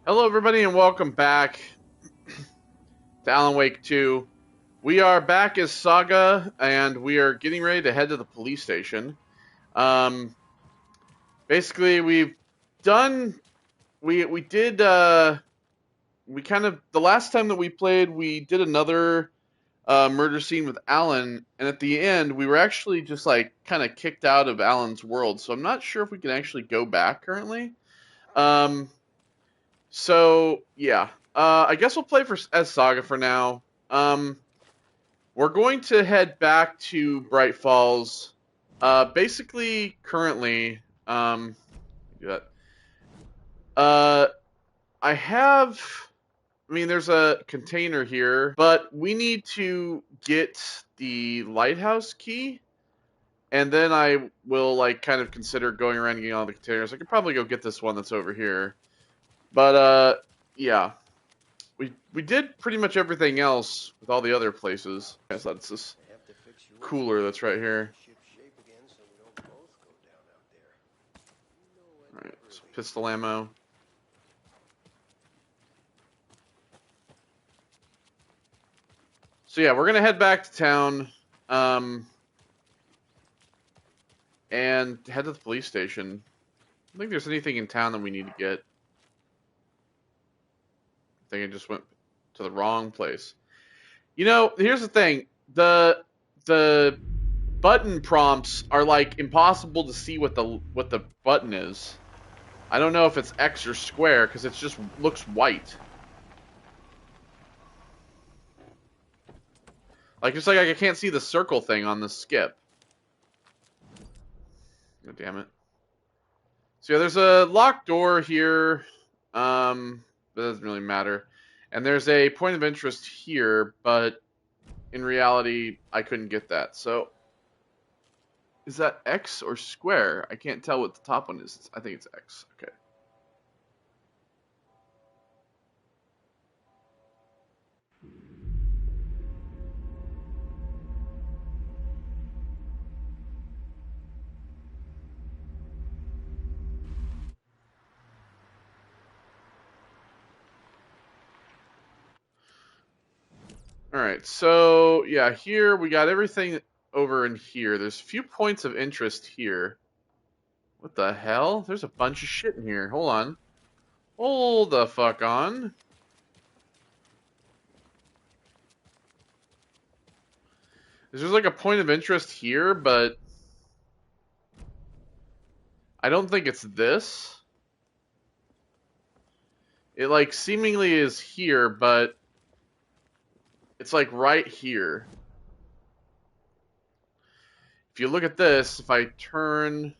Hello, everybody, and welcome back to Alan Wake 2. We are back as Saga, and we are getting ready to head to the police station. Basically, we've done... We did, the last time that we played, we did another murder scene with Alan, and at the end, we were actually just, kind of kicked out of Alan's world, so I'm not sure if we can actually go back currently. So, yeah. I guess we'll play as Saga for now. We're going to head back to Bright Falls. Basically, currently, do that. There's a container here, but we need to get the lighthouse key, and then I will, kind of consider going around and getting all the containers. I could probably go get this one that's over here. But, yeah. We did pretty much everything else with all the other places. I thought it's this cooler that's right here. Alright, so pistol ammo. So yeah, we're gonna head back to town, and head to the police station. I don't think there's anything in town that we need to get. I think I just went to the wrong place. You know, here's the thing. The button prompts are impossible to see what the button is. I don't know if it's X or square because it just looks white. It's like I can't see the circle thing on the skip. Oh, damn it. So yeah, there's a locked door here. But that doesn't really matter. And there's a point of interest here, but in reality, I couldn't get that. So, is that X or square? I can't tell what the top one is. I think it's X. Okay. Alright, so, yeah, here we got everything over in here. There's a few points of interest here. What the hell? There's a bunch of shit in here. Hold on. Hold the fuck on. There's a point of interest here, but I don't think it's this. It seemingly is here, but it's right here. If you look at this, if I turn...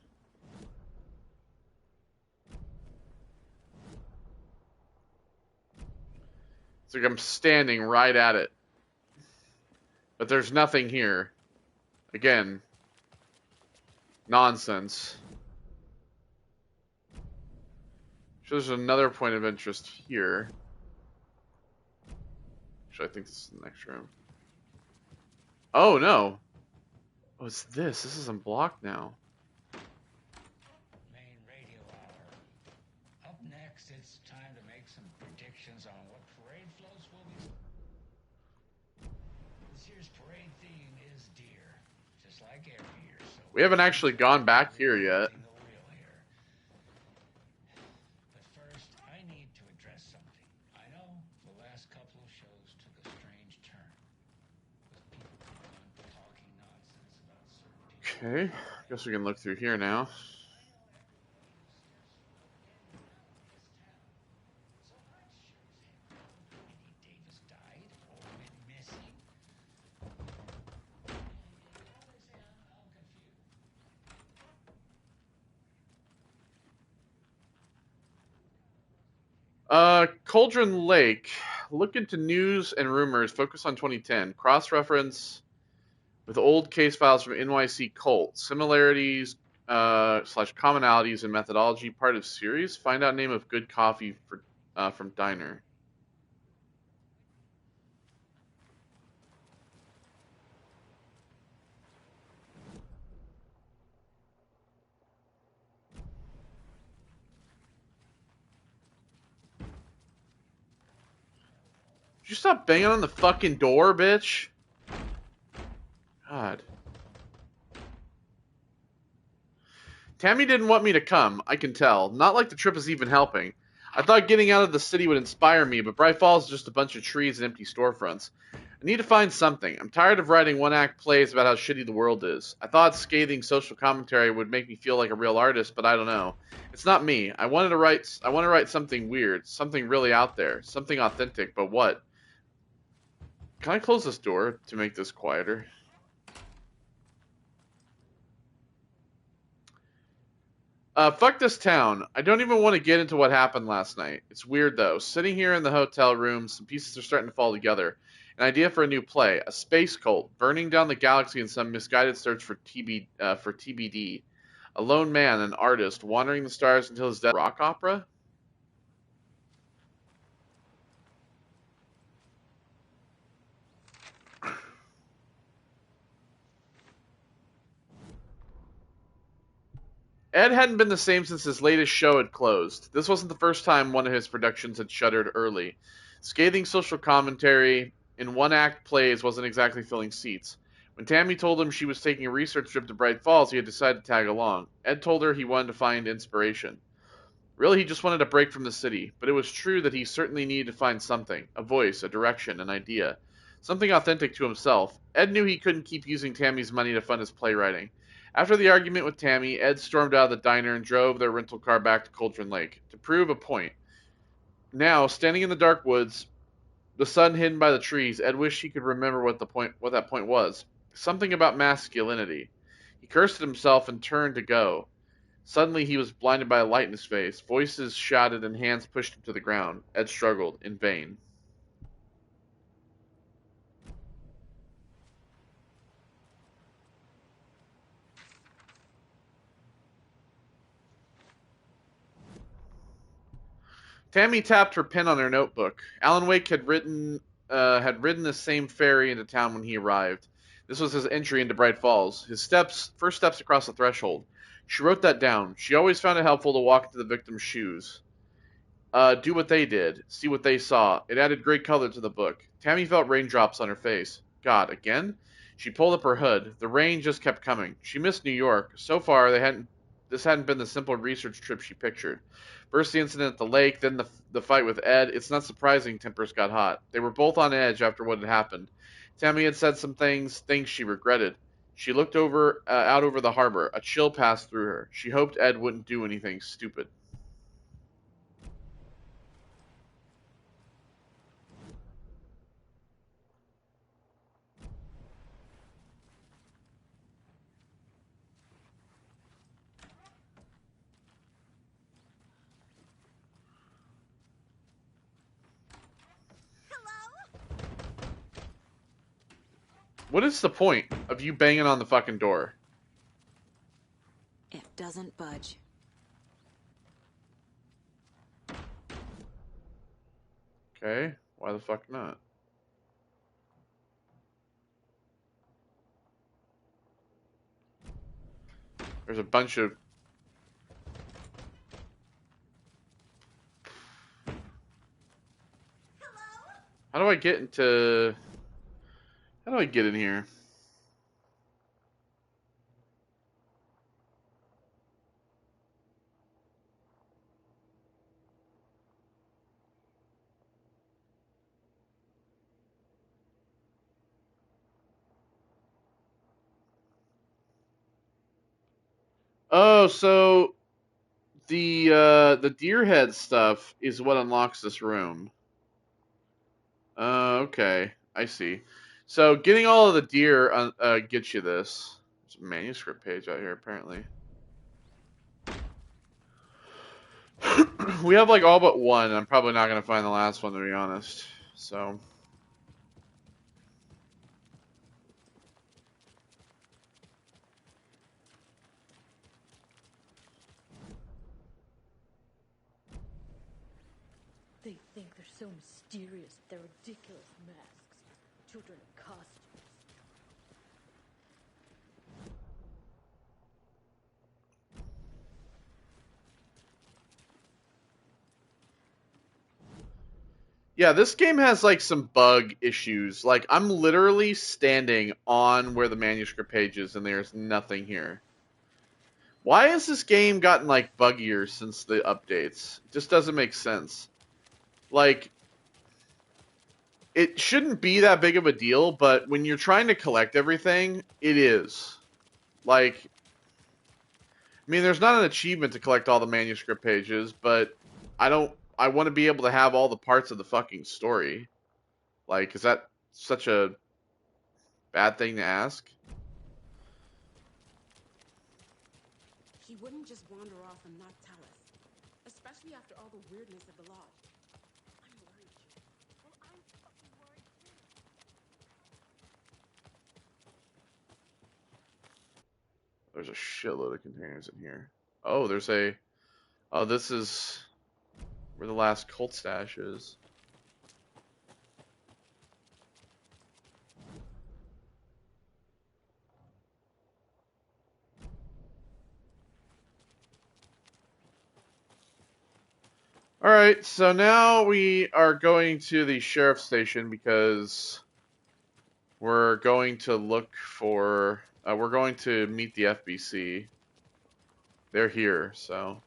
It's like I'm standing right at it. But there's nothing here. Again, nonsense. So there's another point of interest here. Actually, I think this is the next room. Oh, no. Oh, it's this. This is unblocked now. Main radio hour. Up next, it's time to make some predictions on what parade floats will be. This year's parade theme is deer, just like every year. So we haven't actually gone back here yet. But first, I need to address something. I know the last couple of shows took a strange turn, with people talking nonsense about certain people. Okay, I guess we can look through here now. Cauldron Lake. Look into news and rumors. Focus on 2010. Cross-reference with old case files from NYC Cult. Similarities / commonalities in methodology. Part of series. Find out name of good coffee from diner. you stop banging on the fucking door, bitch? God. Tammy didn't want me to come, I can tell. Not like the trip is even helping. I thought getting out of the city would inspire me, but Bright Falls is just a bunch of trees and empty storefronts. I need to find something. I'm tired of writing one-act plays about how shitty the world is. I thought scathing social commentary would make me feel like a real artist, but I don't know. It's not me. I want to write something weird, something really out there, something authentic, but what? Can I close this door to make this quieter? Fuck this town. I don't even want to get into what happened last night. It's weird though. Sitting here in the hotel room, some pieces are starting to fall together. An idea for a new play: a space cult burning down the galaxy in some misguided search for TBD. A lone man, an artist, wandering the stars until his death. Rock opera? Ed hadn't been the same since his latest show had closed. This wasn't the first time one of his productions had shuttered early. Scathing social commentary in one-act plays wasn't exactly filling seats. When Tammy told him she was taking a research trip to Bright Falls, he had decided to tag along. Ed told her he wanted to find inspiration. Really, he just wanted a break from the city, but it was true that he certainly needed to find something, a voice, a direction, an idea. Something authentic to himself. Ed knew he couldn't keep using Tammy's money to fund his playwriting. After the argument with Tammy, Ed stormed out of the diner and drove their rental car back to Cauldron Lake to prove a point. Now, standing in the dark woods, the sun hidden by the trees, Ed wished he could remember what that point was. Something about masculinity. He cursed at himself and turned to go. Suddenly he was blinded by a light in his face. Voices shouted and hands pushed him to the ground. Ed struggled, in vain. Tammy tapped her pen on her notebook. Alan Wake had ridden the same ferry into town when he arrived. This was his entry into Bright Falls. His first steps across the threshold. She wrote that down. She always found it helpful to walk into the victim's shoes. Do what they did. See what they saw. It added great color to the book. Tammy felt raindrops on her face. God, again? She pulled up her hood. The rain just kept coming. She missed New York. So far, this hadn't been the simple research trip she pictured. First the incident at the lake, then the fight with Ed. It's not surprising tempers got hot. They were both on edge after what had happened. Tammy had said some things she regretted. She looked out over the harbor. A chill passed through her. She hoped Ed wouldn't do anything stupid. What is the point of you banging on the fucking door? It doesn't budge. Okay, why the fuck not? There's a bunch of... How do I get into... How do I get in here? Oh, so the deer head stuff is what unlocks this room. Okay, I see. So getting all of the deer gets you this. There's a manuscript page out here apparently. We have like all but one. I'm probably not gonna find the last one to be honest. So. They think they're so mysterious with their ridiculous masks. Children in costumes. Yeah, this game has like some bug issues. Like I'm literally standing on where the manuscript page is and there's nothing here. Why has this game gotten like buggier since the updates? It just doesn't make sense. Like it shouldn't be that big of a deal, but when you're trying to collect everything, it is. Like I mean, there's not an achievement to collect all the manuscript pages, but I want to be able to have all the parts of the fucking story. Like, is that such a bad thing to ask? He wouldn't just wander off and not tell us. Especially after all the weirdness of the lodge. I'm worried, Jim. Well, I'm fucking worried too. There's a shitload of containers in here. Oh, there's a... Oh, this is where the last cult stash is. Alright, so now we are going to the sheriff's station because we're going to look for... we're going to meet the FBC. They're here, so...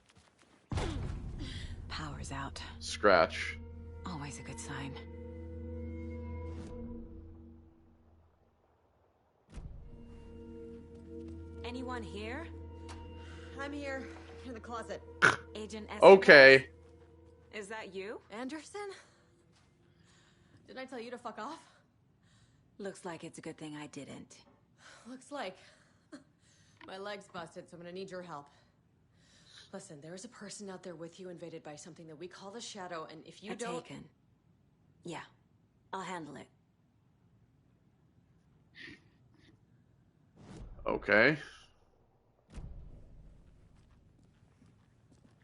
Power's out. Scratch. Always a good sign. Anyone here? I'm here, in the closet. Agent S. Okay. Is that you? Anderson? Didn't I tell you to fuck off? Looks like it's a good thing I didn't. Looks like. My leg's busted, so I'm gonna need your help. Listen, there is a person out there with you invaded by something that we call the Shadow, and if you don't... Taken. Yeah, I'll handle it. Okay.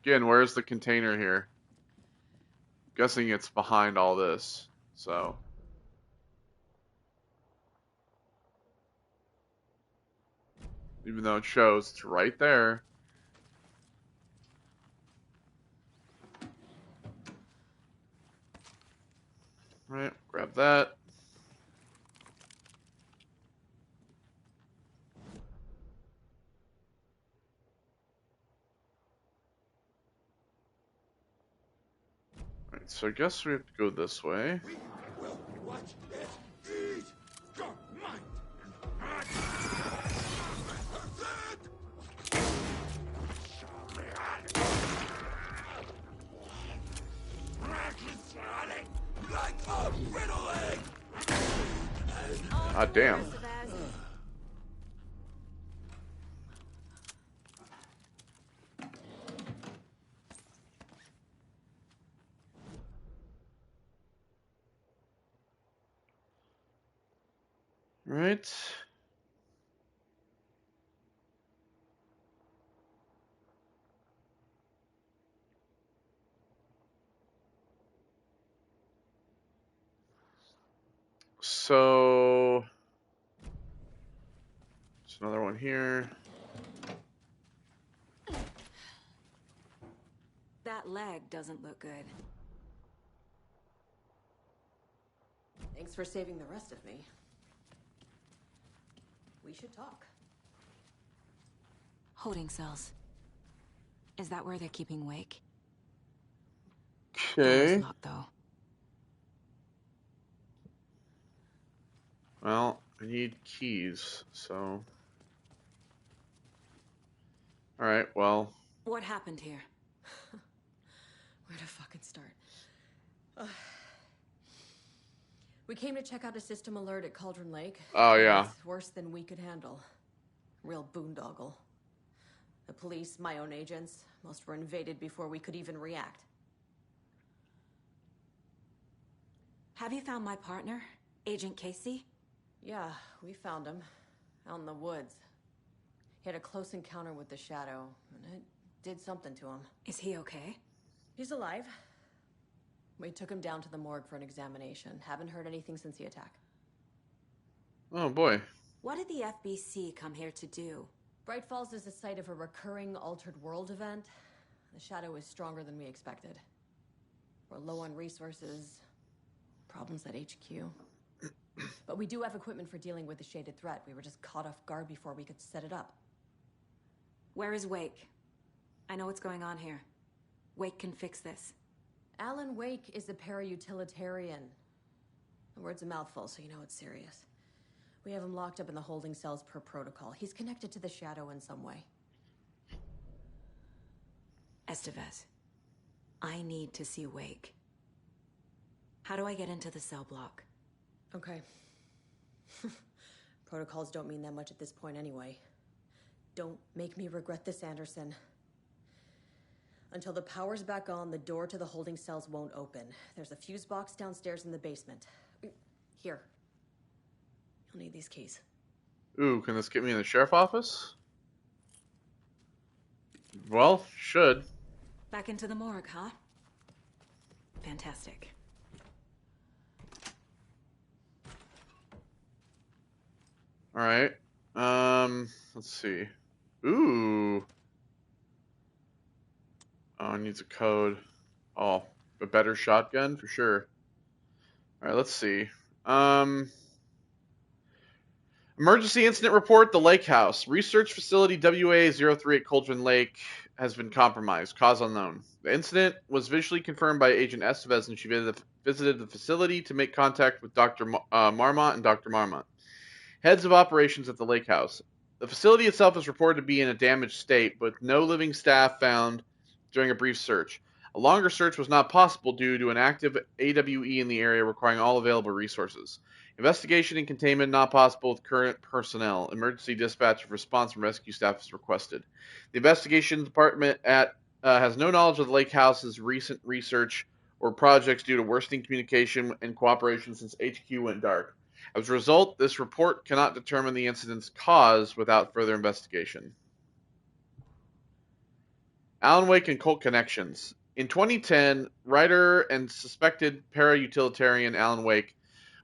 Again, where's the container here? Guessing it's behind all this, so... Even though it shows it's right there. Right, grab that. Alright, so I guess we have to go this way. We will watch it eat your mind. Like a brittle egg. Ah, damn. Right. So... There's another one here. That leg doesn't look good. Thanks for saving the rest of me. We should talk. Holding cells. Is that where they're keeping Wake? Okay. Door's locked, though. Well, I need keys, so... Alright, well... What happened here? Where to fucking start? We came to check out a system alert at Cauldron Lake. Oh, yeah. It's worse than we could handle. Real boondoggle. The police, my own agents, most were invaded before we could even react. Have you found my partner, Agent Casey? Yeah, we found him. Out in the woods. He had a close encounter with the Shadow, and it did something to him. Is he okay? He's alive. We took him down to the morgue for an examination. Haven't heard anything since the attack. Oh, boy. What did the FBC come here to do? Bright Falls is the site of a recurring Altered World event. The Shadow is stronger than we expected. We're low on resources, problems at HQ. But we do have equipment for dealing with the shaded threat. We were just caught off guard before we could set it up. Where is Wake? I know what's going on here. Wake can fix this. Alan Wake is a para-utilitarian. The word's a mouthful, so you know it's serious. We have him locked up in the holding cells per protocol. He's connected to the Shadow in some way. Estevez, I need to see Wake. How do I get into the cell block? Okay. Protocols don't mean that much at this point anyway. Don't make me regret this, Anderson. Until the power's back on, the door to the holding cells won't open. There's a fuse box downstairs in the basement. Here. You'll need these keys. Ooh, can this get me in the sheriff office? Well, should. Back into the morgue, huh? Fantastic. Alright. Let's see. Ooh. Oh, it needs a code. Oh, a better shotgun for sure. Alright, let's see. Emergency incident report, the lake house. Research facility WA-03 at Cauldron Lake has been compromised. Cause unknown. The incident was visually confirmed by Agent Estevez, and she visited the facility to make contact with Dr. Marmont and Dr. Marmont, heads of operations at the lake house. The facility itself is reported to be in a damaged state, with no living staff found during a brief search. A longer search was not possible due to an active AWE in the area requiring all available resources. Investigation and containment not possible with current personnel. Emergency dispatch of response from rescue staff is requested. The investigation department has no knowledge of the lake house's recent research or projects due to worsening communication and cooperation since HQ went dark. As a result, this report cannot determine the incident's cause without further investigation. Alan Wake and cult connections. In 2010, writer and suspected para-utilitarian Alan Wake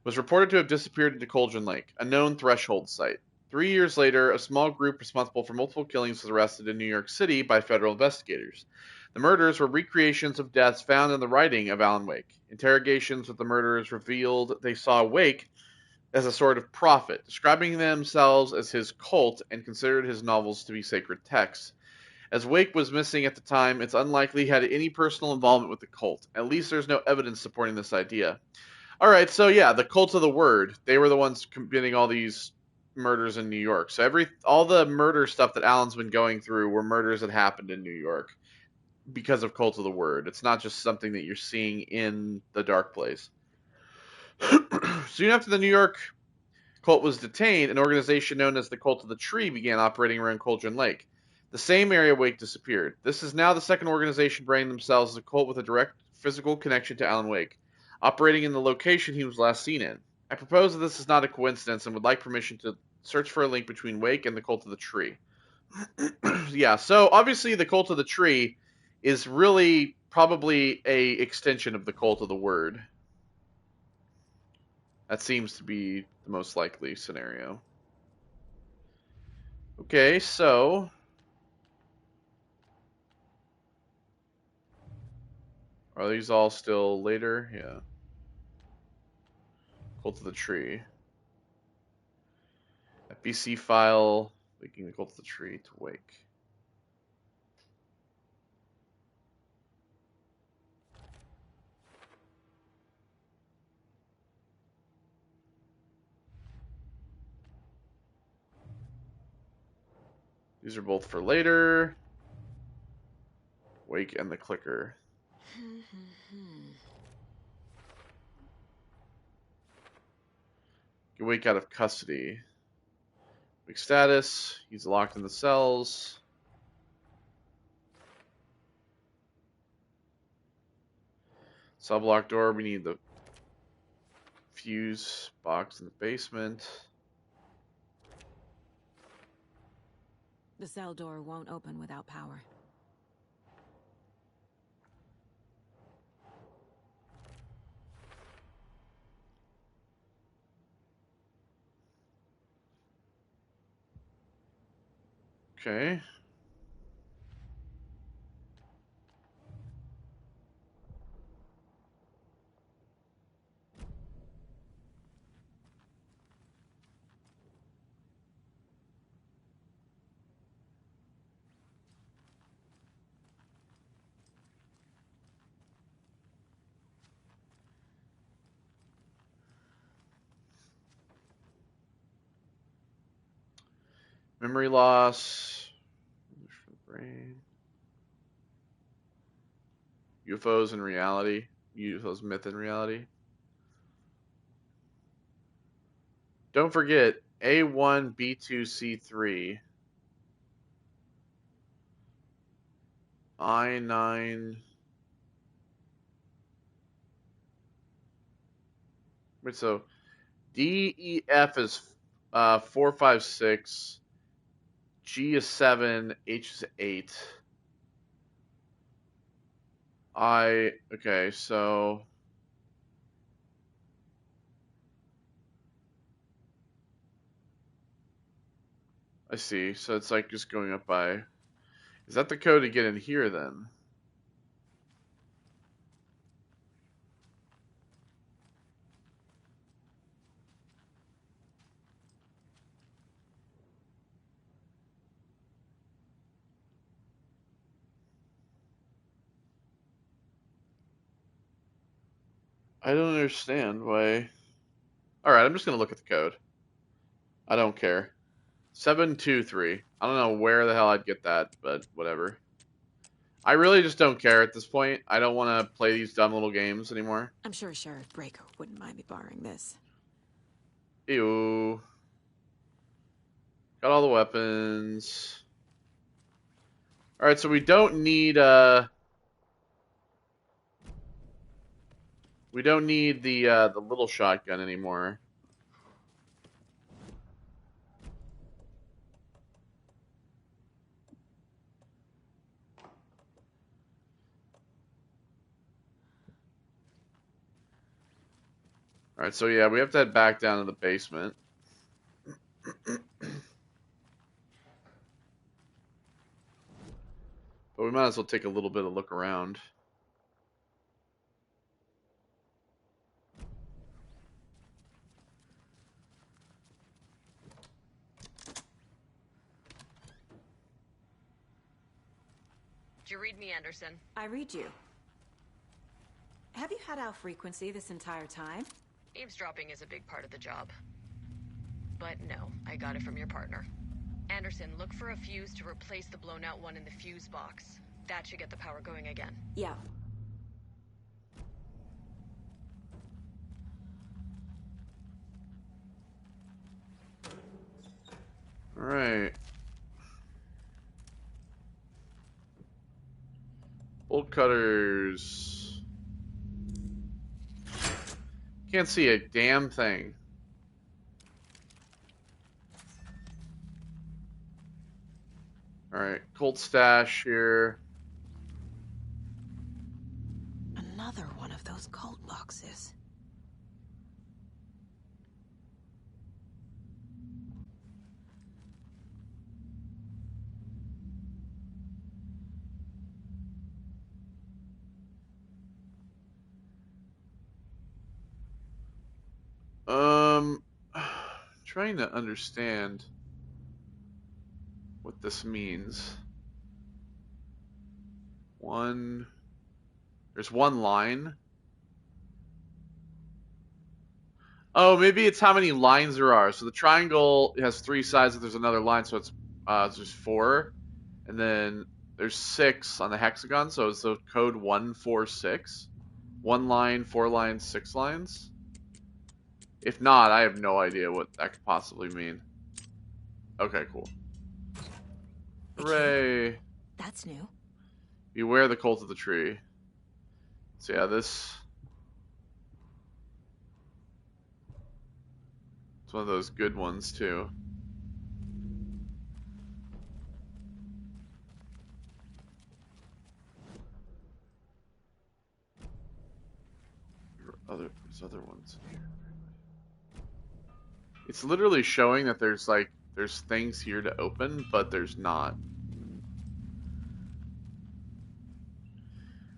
was reported to have disappeared into Cauldron Lake, a known threshold site. 3 years later, a small group responsible for multiple killings was arrested in New York City by federal investigators. The murders were recreations of deaths found in the writing of Alan Wake. Interrogations with the murderers revealed they saw Wake as a sort of prophet, describing themselves as his cult and considered his novels to be sacred texts. As Wake was missing at the time, it's unlikely he had any personal involvement with the cult. At least there's no evidence supporting this idea. Alright, so yeah, the Cult of the Word. They were the ones committing all these murders in New York. So all the murder stuff that Alan's been going through were murders that happened in New York because of Cult of the Word. It's not just something that you're seeing in the Dark Place. Soon after the New York cult was detained, an organization known as the Cult of the Tree began operating around Cauldron Lake. The same area Wake disappeared. This is now the second organization branding themselves as a cult with a direct physical connection to Alan Wake, operating in the location he was last seen in. I propose that this is not a coincidence and would like permission to search for a link between Wake and the Cult of the Tree. Yeah, so obviously the Cult of the Tree is really probably a extension of the Cult of the Word. That seems to be the most likely scenario. Okay, so are these all still later? Yeah. Cult of the Tree. FBC file linking the Cult of the Tree to Wake. These are both for later. Wake and the clicker. Get Wake out of custody. Wake status. He's locked in the cells. Cell block door. We need the fuse box in the basement. The cell door won't open without power. Okay. Memory loss. Brain. UFOs in reality. UFOs myth in reality. Don't forget A1, B2, C3. I9. Wait, so D, E, F is 4, 5, 6. G is 7. H is 8. Okay, so I see. So it's like just going up by. Is that the code to get in here then? I don't understand why. Alright, I'm just going to look at the code. I don't care. 723. I don't know where the hell I'd get that, but whatever. I really just don't care at this point. I don't want to play these dumb little games anymore. I'm sure Sheriff Breaker wouldn't mind me borrowing this. Ew. Got all the weapons. Alright, so we don't need the little shotgun anymore. Alright, so yeah, we have to head back down to the basement. But we might as well take a little bit of look around. Did you read me, Anderson? I read you. Have you had our frequency this entire time? Eavesdropping is a big part of the job. But no, I got it from your partner. Anderson, look for a fuse to replace the blown out one in the fuse box. That should get the power going again. Yeah. Alright. Bolt cutters. Can't see a damn thing. Alright, cold stash here. Another one of those cult boxes. Trying to understand what this means. There's one line. Oh, maybe it's how many lines there are. So the triangle has 3 sides, and there's another line, so it's just 4, and then there's 6 on the hexagon, so it's the code 146. 1 line, 4 lines, 6 lines. If not, I have no idea what that could possibly mean. Okay, cool. Hooray! That's new. Beware the cult of the tree. So yeah, this. It's one of those good ones too. There's other ones in here. It's literally showing that there's things here to open, but there's not.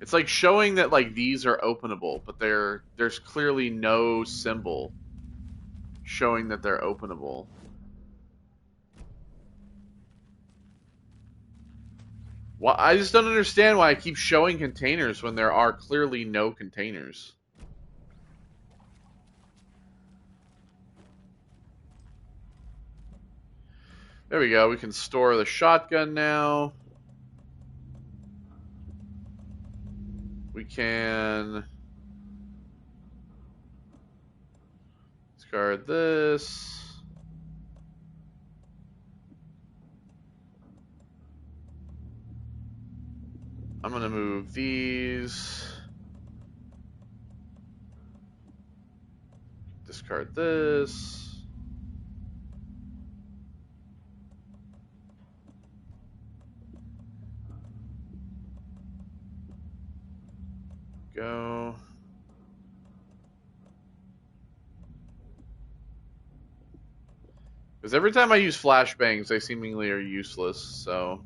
It's like showing that like these are openable, but there's clearly no symbol showing that they're openable. Well, I just don't understand why I keep showing containers when there are clearly no containers. There we go. We can store the shotgun now. We can discard this. I'm going to move these. Discard this. Go. Because every time I use flashbangs, they seemingly are useless, so...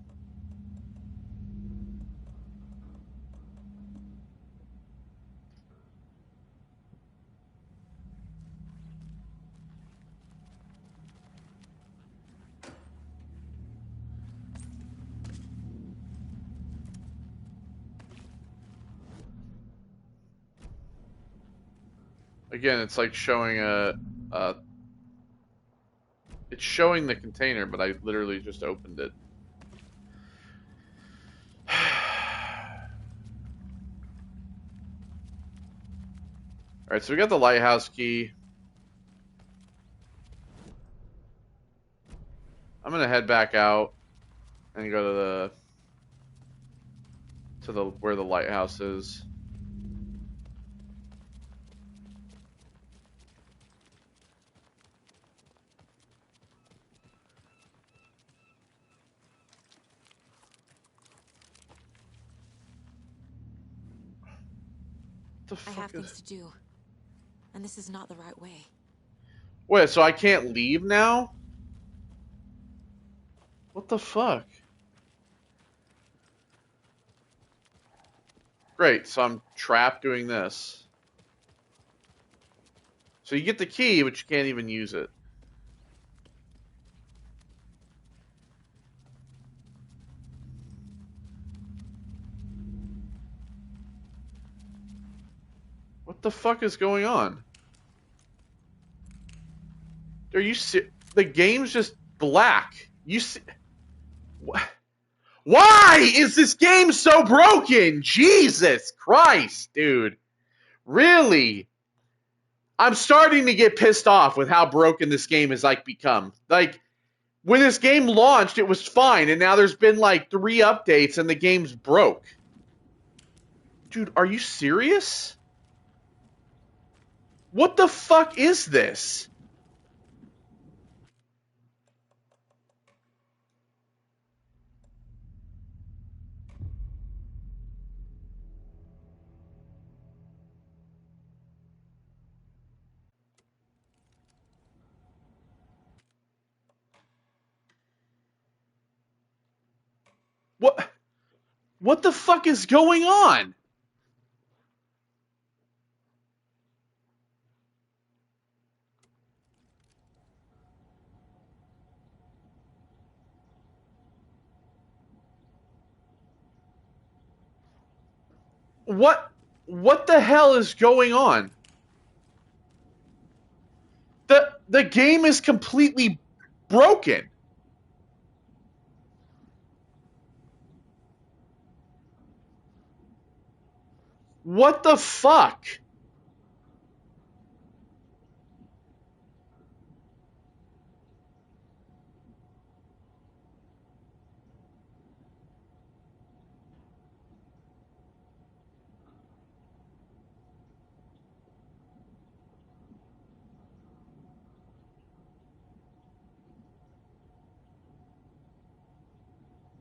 Again, it's like showing it's showing the container, but I literally just opened it. Alright, so we got the lighthouse key. I'm gonna head back out and go to the where the lighthouse is. What the I fuck have is... things to do, and this is not the right way. Wait, so I can't leave now? What the fuck? Great, so I'm trapped doing this. So you get the key, but you can't even use it. What the fuck is going on? Are you the game's just black. You see... Why is this game so broken? Jesus Christ, dude. Really? I'm starting to get pissed off with how broken this game has like become. Like when this game launched, it was fine, and now there's been like 3 updates and the game's broke. Dude, are you serious? What the fuck is this? What the fuck is going on? What the hell is going on? The game is completely broken. What the fuck?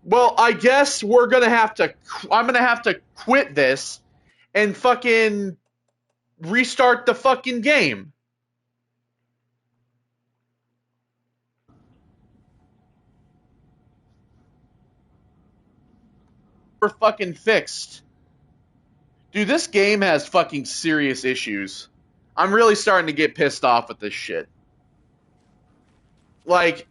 Well, I guess I'm gonna have to quit this and fucking restart the fucking game. We're fucking fixed. Dude, this game has fucking serious issues. I'm really starting to get pissed off with this shit. Like,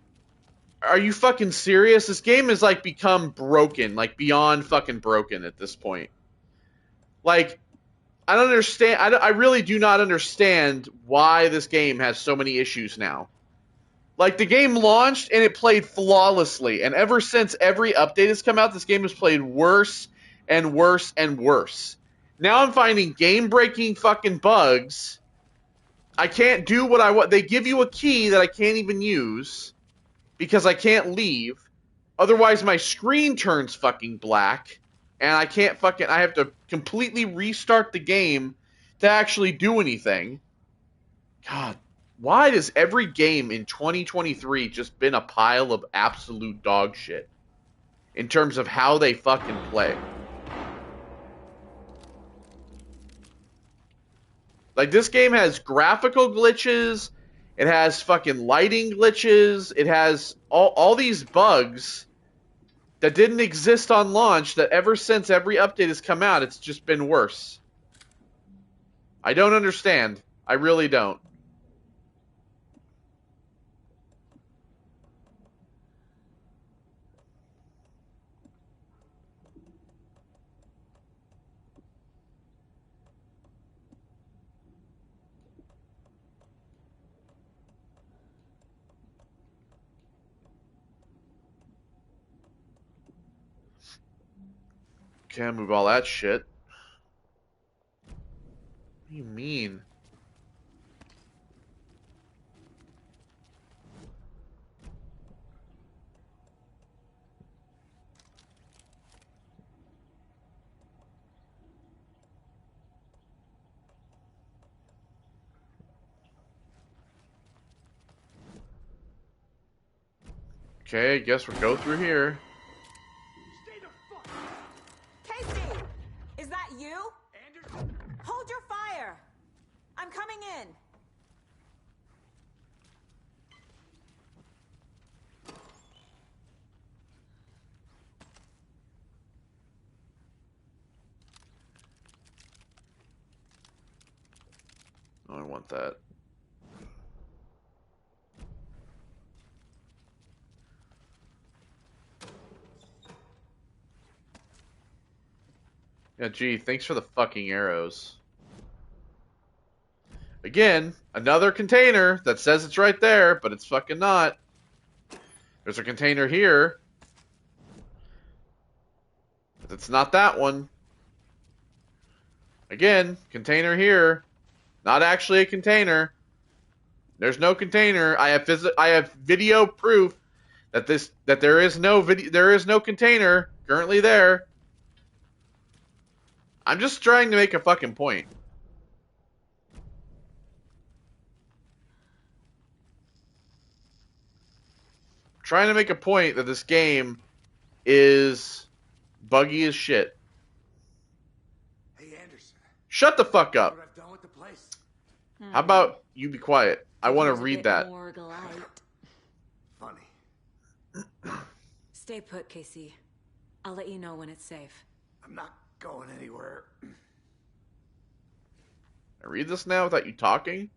are you fucking serious? This game has like become broken, like beyond fucking broken at this point. Like, I don't understand. I really do not understand why this game has so many issues now. Like, the game launched and it played flawlessly. And ever since every update has come out, this game has played worse and worse and worse. Now I'm finding game-breaking fucking bugs. I can't do what I want. They give you a key that I can't even use because I can't leave. Otherwise, my screen turns fucking black. And I can't fucking... I have to completely restart the game to actually do anything. God, why does every game in 2023 just been a pile of absolute dog shit in terms of how they fucking play? Like, this game has graphical glitches, it has fucking lighting glitches, it has all these bugs that didn't exist on launch that ever since every update has come out, it's just been worse. I don't understand. I really don't. Can't move all that shit. What do you mean? Okay, I guess we'll go through here. Casey! Is that you? Anderson? Hold your fire! I'm coming in. Oh, I want that. Yeah, gee, thanks for the fucking arrows. Again, another container that says it's right there, but it's fucking not. There's a container here. But it's not that one. Again, container here. Not actually a container. There's no container. I have video proof that there is no container currently there. I'm just trying to make a fucking point. Trying to make a point that this game is buggy as shit. Hey, Anderson. Shut the fuck What up. I've done with the place. How about you be quiet? I want to read that. Funny. Stay put, Casey. I'll let you know when it's safe. I'm not going anywhere. I read this now without you talking?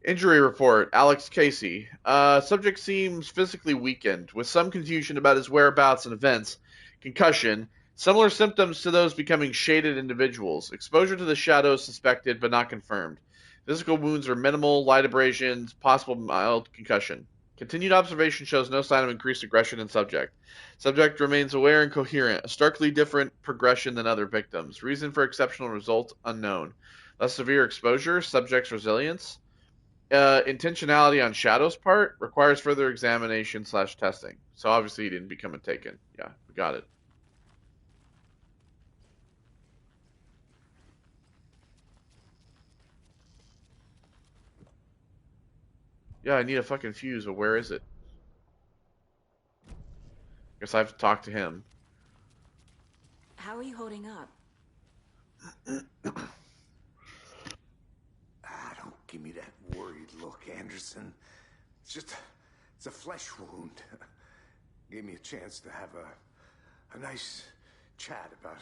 Injury report, Alex Casey. Subject seems physically weakened, with some confusion about his whereabouts and events. Concussion. Similar symptoms to those becoming shaded individuals. Exposure to the shadows suspected but not confirmed. Physical wounds are minimal, light abrasions, possible mild concussion. Continued observation shows no sign of increased aggression in subject. Subject remains aware and coherent, a starkly different progression than other victims. Reason for exceptional result unknown. Less severe exposure, subject's resilience. Intentionality on Shadow's part requires further examination / testing. So obviously he didn't become a taken. Yeah, we got it. Yeah, I need a fucking fuse, but where is it? Guess I have to talk to him. How are you holding up? Don't give me that worried look, Anderson. It's a flesh wound. Gave me a chance to have a nice chat about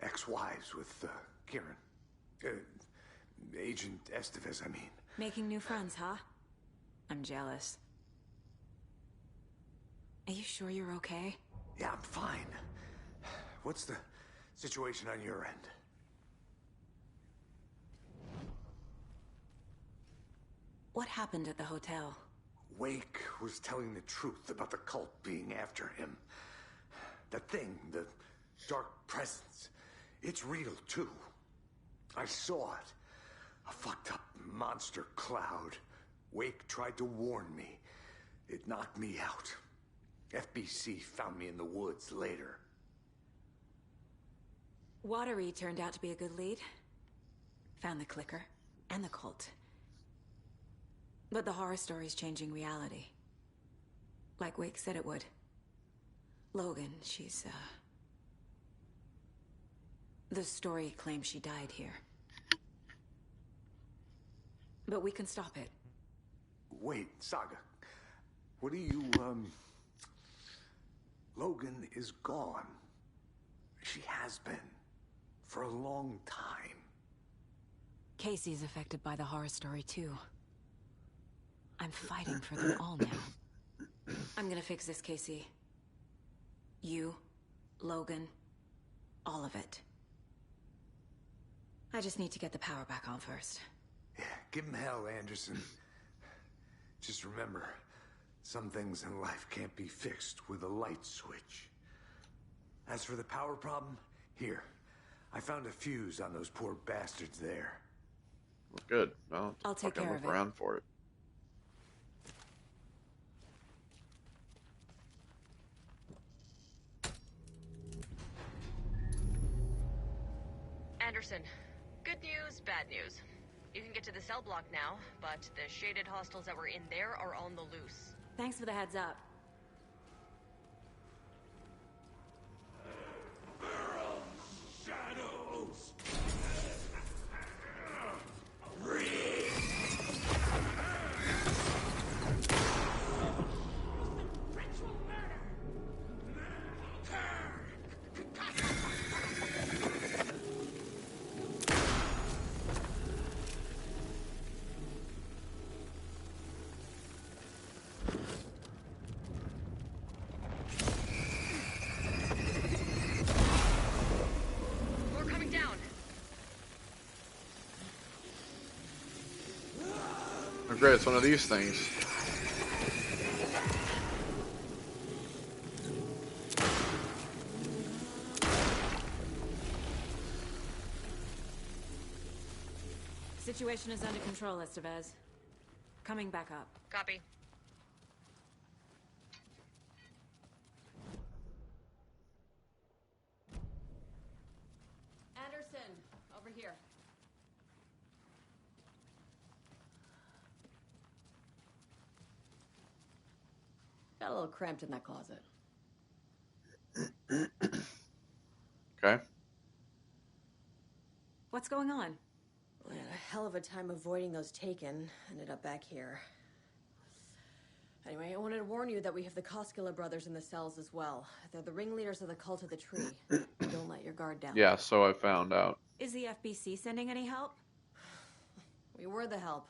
ex-wives with Kieran. Agent Estevez, I mean. Making new friends, huh? I'm jealous. Are you sure you're okay? Yeah, I'm fine. What's the situation on your end? What happened at the hotel? Wake was telling the truth about the cult being after him. The thing, the dark presence, it's real too. I saw it. A fucked up monster cloud. Wake tried to warn me. It knocked me out. FBC found me in the woods later. Watery turned out to be a good lead. Found the clicker and the cult. But the horror story's changing reality. Like Wake said it would. Logan, she's, the story claims she died here. But we can stop it. Wait, Saga. What do you, Logan is gone. She has been. For a long time. Casey's affected by the horror story, too. I'm fighting for them all now. I'm gonna fix this, Casey. You, Logan, all of it. I just need to get the power back on first. Yeah, give him hell, Anderson. Just remember, some things in life can't be fixed with a light switch. As for the power problem, here. I found a fuse on those poor bastards there. Well, good. Well, I'll take care look of it. around for it. Anderson, good news, bad news. You can get to the cell block now, but the shaded hostiles that were in there are on the loose. Thanks for the heads up. Shadows! We're coming down. Oh, great, it's one of these things. Situation is under control, Estevez. Coming back up. Copy. Anderson, over here. Got a little cramped in that closet. Okay. What's going on? We had a hell of a time avoiding those taken. Ended up back here. Anyway, I wanted to warn you that we have the Koskela brothers in the cells as well. They're the ringleaders of the cult of the tree. Don't let your guard down. Yeah, so I found out. Is the FBC sending any help? We were the help.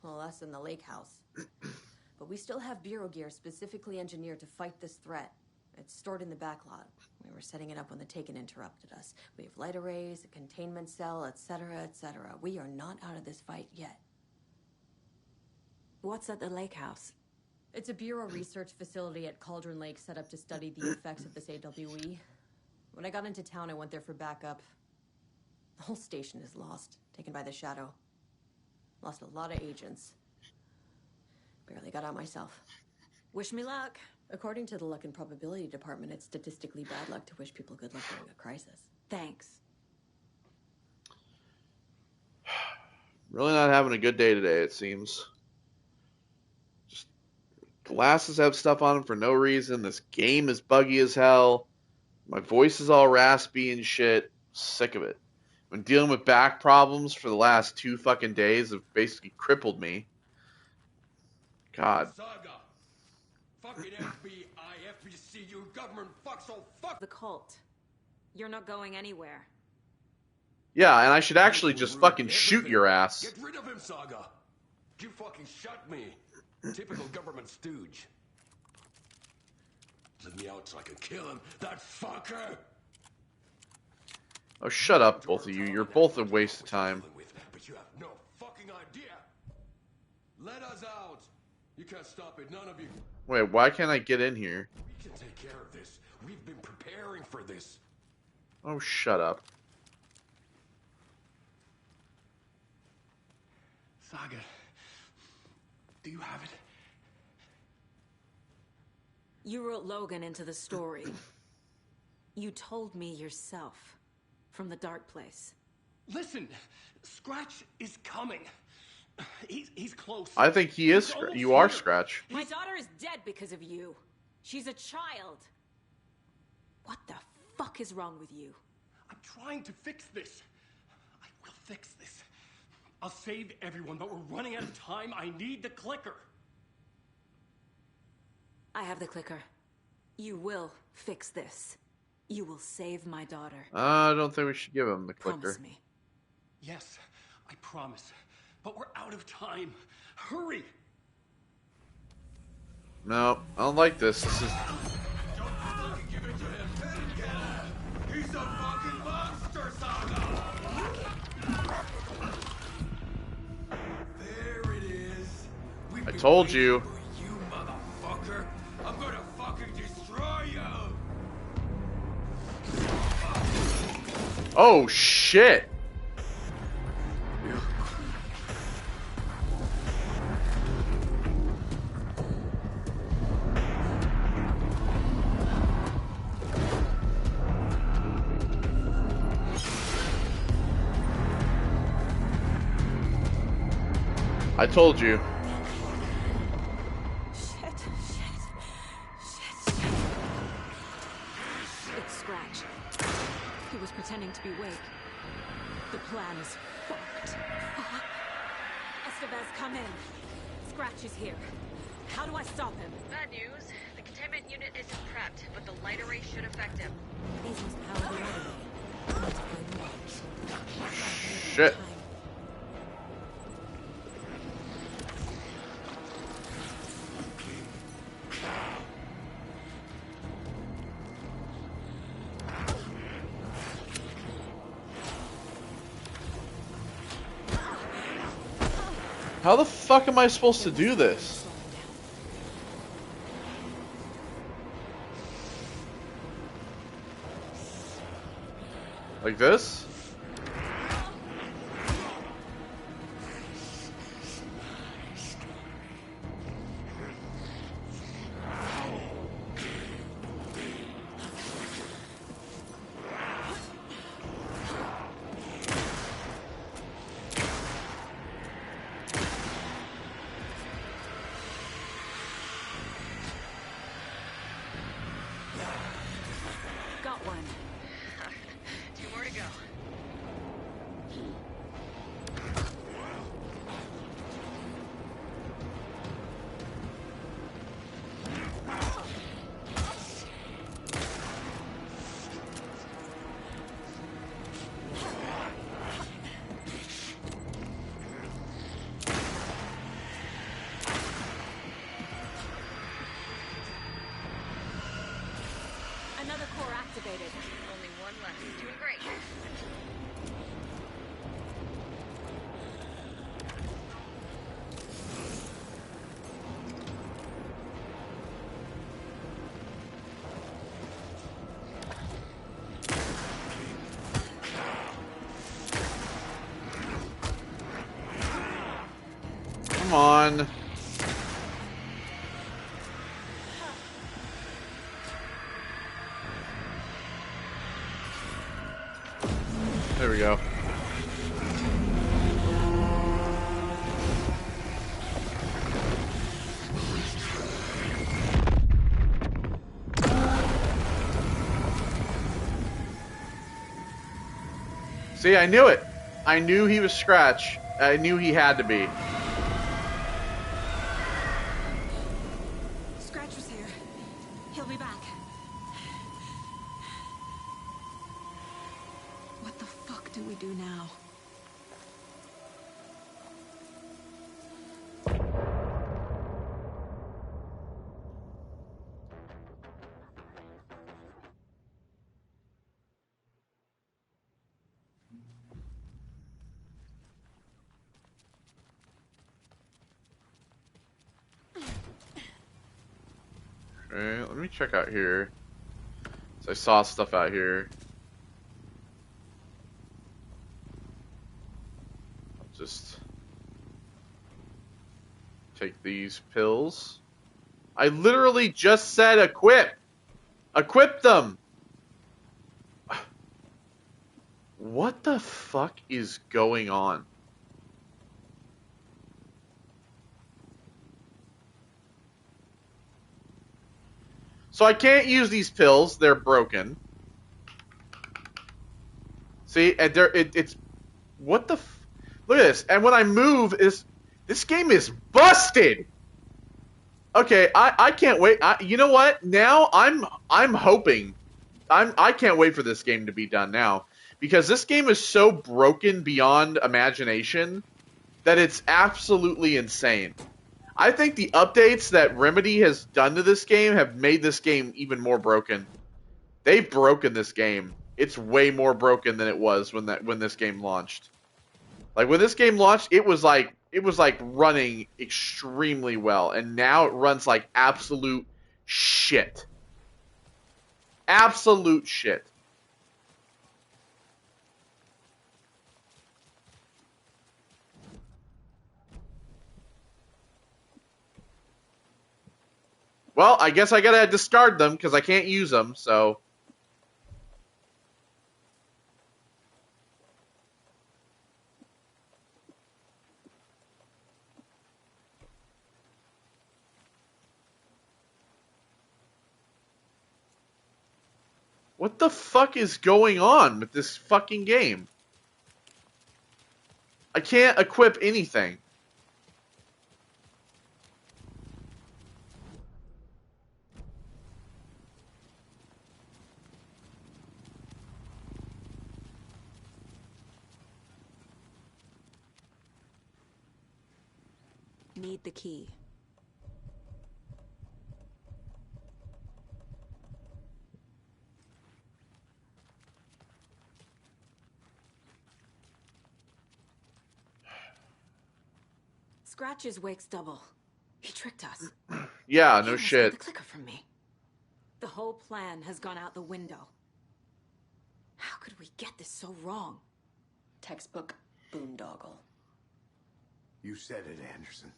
Well, us in the lake house. But we still have Bureau gear specifically engineered to fight this threat. It's stored in the backlot. We were setting it up when the Taken interrupted us. We have light arrays, a containment cell, etc., etc. We are not out of this fight yet. What's at the lake house? It's a Bureau research facility at Cauldron Lake set up to study the effects of this AWE. When I got into town, I went there for backup. The whole station is lost, taken by the Shadow. Lost a lot of agents. Barely got out myself. Wish me luck. According to the Luck and Probability Department, it's statistically bad luck to wish people good luck during a crisis. Thanks. Really not having a good day today, it seems. Just glasses have stuff on them for no reason. This game is buggy as hell. My voice is all raspy and shit. Sick of it. I've been dealing with back problems for the last 2 fucking days. Have basically crippled me. God. Saga. Fucking FBI, FBC, you government fuck so fuck. The cult. You're not going anywhere. Yeah, and I should actually just fucking shoot your ass. Get rid of him, Saga. You fucking shot me. Typical government stooge. Let me out so I can kill him. That fucker. Oh, shut up, both of you. You're both a waste of time. But you have no fucking idea. Let us out. You can't stop it, none of you. Wait, why can't I get in here? We can take care of this. We've been preparing for this. Oh, shut up. Saga, do you have it? You wrote Logan into the story. You told me yourself. From the dark place. Listen, Scratch is coming. He's close. I think he is. He's almost You are here. Scratch. My daughter is dead because of you. She's a child. What the fuck is wrong with you? I'm trying to fix this. I will fix this. I'll save everyone, but we're running out of time. I need the clicker. I have the clicker. You will fix this. You will save my daughter. I don't think we should give him the clicker. Promise me. Yes, I promise. But we're out of time. Hurry! No, I don't like this. This is. Don't fucking give it to him! He's a fucking monster, Saga! There it is. We've I been told waiting you. for you, motherfucker. I'm gonna fucking destroy you! Oh shit! I told you. Shit. It's Scratch. He was pretending to be Wake. The plan is fucked. Estevez, come in. Scratch is here. How do I stop him? Bad news. The containment unit isn't prepped, but the light array should affect him. These must power the light array. Shit. How the fuck am I supposed to do this? Like this? Got one. 2 more to go. Another core activated. Only one left. Doing great. Come on. There we go. See, I knew it. I knew he was Scratch. I knew he had to be. Scratch was here. He'll be back. What the fuck do we do now? Okay, let me check out here. So I saw stuff out here. I'll just take these pills. I literally just said equip! Equip them! What the fuck is going on? So I can't use these pills. They're broken. See, and it's what the look at this. And when I move, this game is busted. Okay, I can't wait. You know what? Now I'm hoping. I can't wait for this game to be done now, because this game is so broken beyond imagination that it's absolutely insane. I think the updates that Remedy has done to this game have made this game even more broken. They've broken this game. It's way more broken than it was when this game launched. Like when this game launched, it was like running extremely well, and now it runs like absolute shit. Absolute shit. Well, I guess I gotta discard them because I can't use them, so. What the fuck is going on with this fucking game? I can't equip anything. Need the key. Scratch's wakes double. He tricked us. Yeah, He no almost shit. got the clicker from me. The whole plan has gone out the window. How could we get this so wrong? Textbook boondoggle. You said it, Anderson.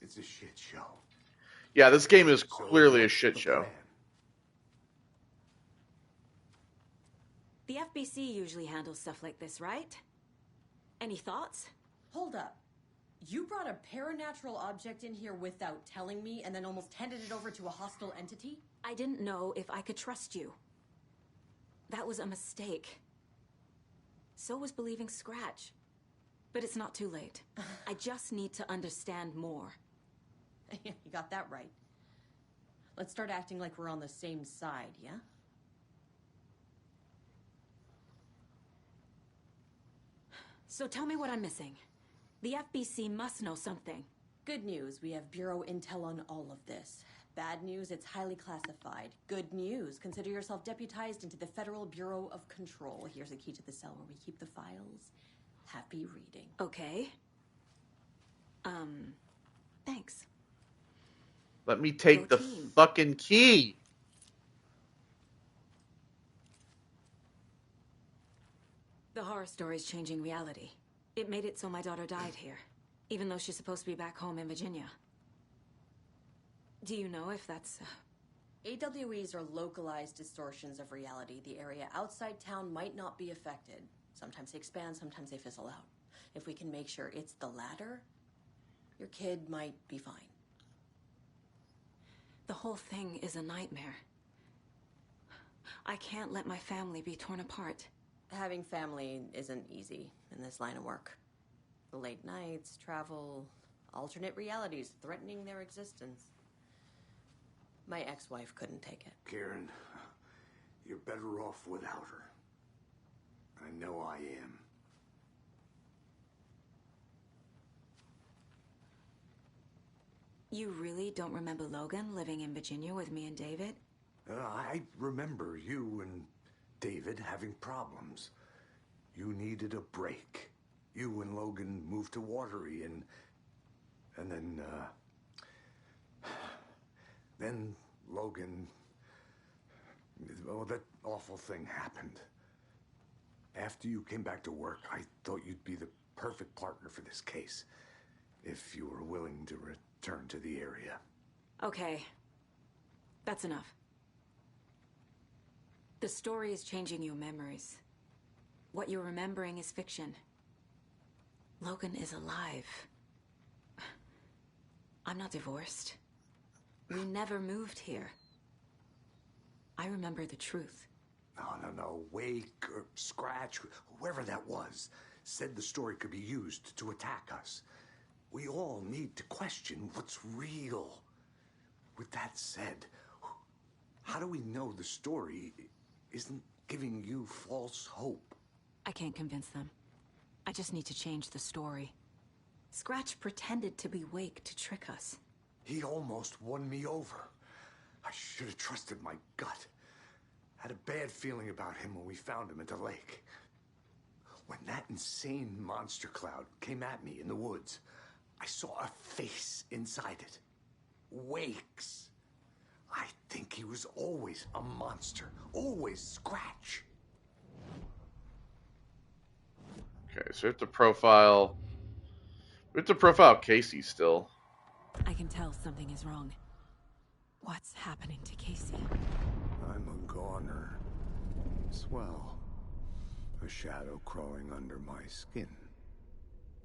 It's a shit show. Yeah, this game is So clearly a what's shit the show. plan? The FBC usually handles stuff like this, right? Any thoughts? Hold up. You brought a paranatural object in here without telling me and then almost handed it over to a hostile entity? I didn't know if I could trust you. That was a mistake. So was believing Scratch. But it's not too late. I just need to understand more. You got that right. Let's start acting like we're on the same side, yeah? So tell me what I'm missing. The FBC must know something. Good news, we have Bureau intel on all of this. Bad news, it's highly classified. Good news, consider yourself deputized into the Federal Bureau of Control. Here's a key to the cell where we keep the files. Happy reading. Okay. Thanks. Let me take Go the team. fucking key. The horror story's changing reality. It made it so my daughter died here, even though she's supposed to be back home in Virginia. Do you know if that's... AWEs are localized distortions of reality. The area outside town might not be affected. Sometimes they expand, sometimes they fizzle out. If we can make sure it's the latter, your kid might be fine. The whole thing is a nightmare. I can't let my family be torn apart. Having family isn't easy in this line of work. The late nights, travel, alternate realities threatening their existence. My ex-wife couldn't take it. Karen, you're better off without her. I know I am. You really don't remember Logan living in Virginia with me and David? I remember you and David having problems. You needed a break. You and Logan moved to Watery and then Logan, well, that awful thing happened. After you came back to work, I thought you'd be the perfect partner for this case, if you were willing to return to the area. Okay. That's enough. The story is changing your memories. What you're remembering is fiction. Logan is alive. I'm not divorced. We never moved here. I remember the truth. No. Wake or Scratch, whoever that was, said the story could be used to attack us. We all need to question what's real. With that said, how do we know the story isn't giving you false hope? I can't convince them. I just need to change the story. Scratch pretended to be Wake to trick us. He almost won me over. I should have trusted my gut. Had a bad feeling about him when we found him at the lake. When that insane monster cloud came at me in the woods, I saw a face inside it. Wake's. I think he was always a monster. Always Scratch. Okay, so we have to profile. We have to profile Casey still. I can tell something is wrong. What's happening to Casey? I'm a goner. Swell. A shadow crawling under my skin.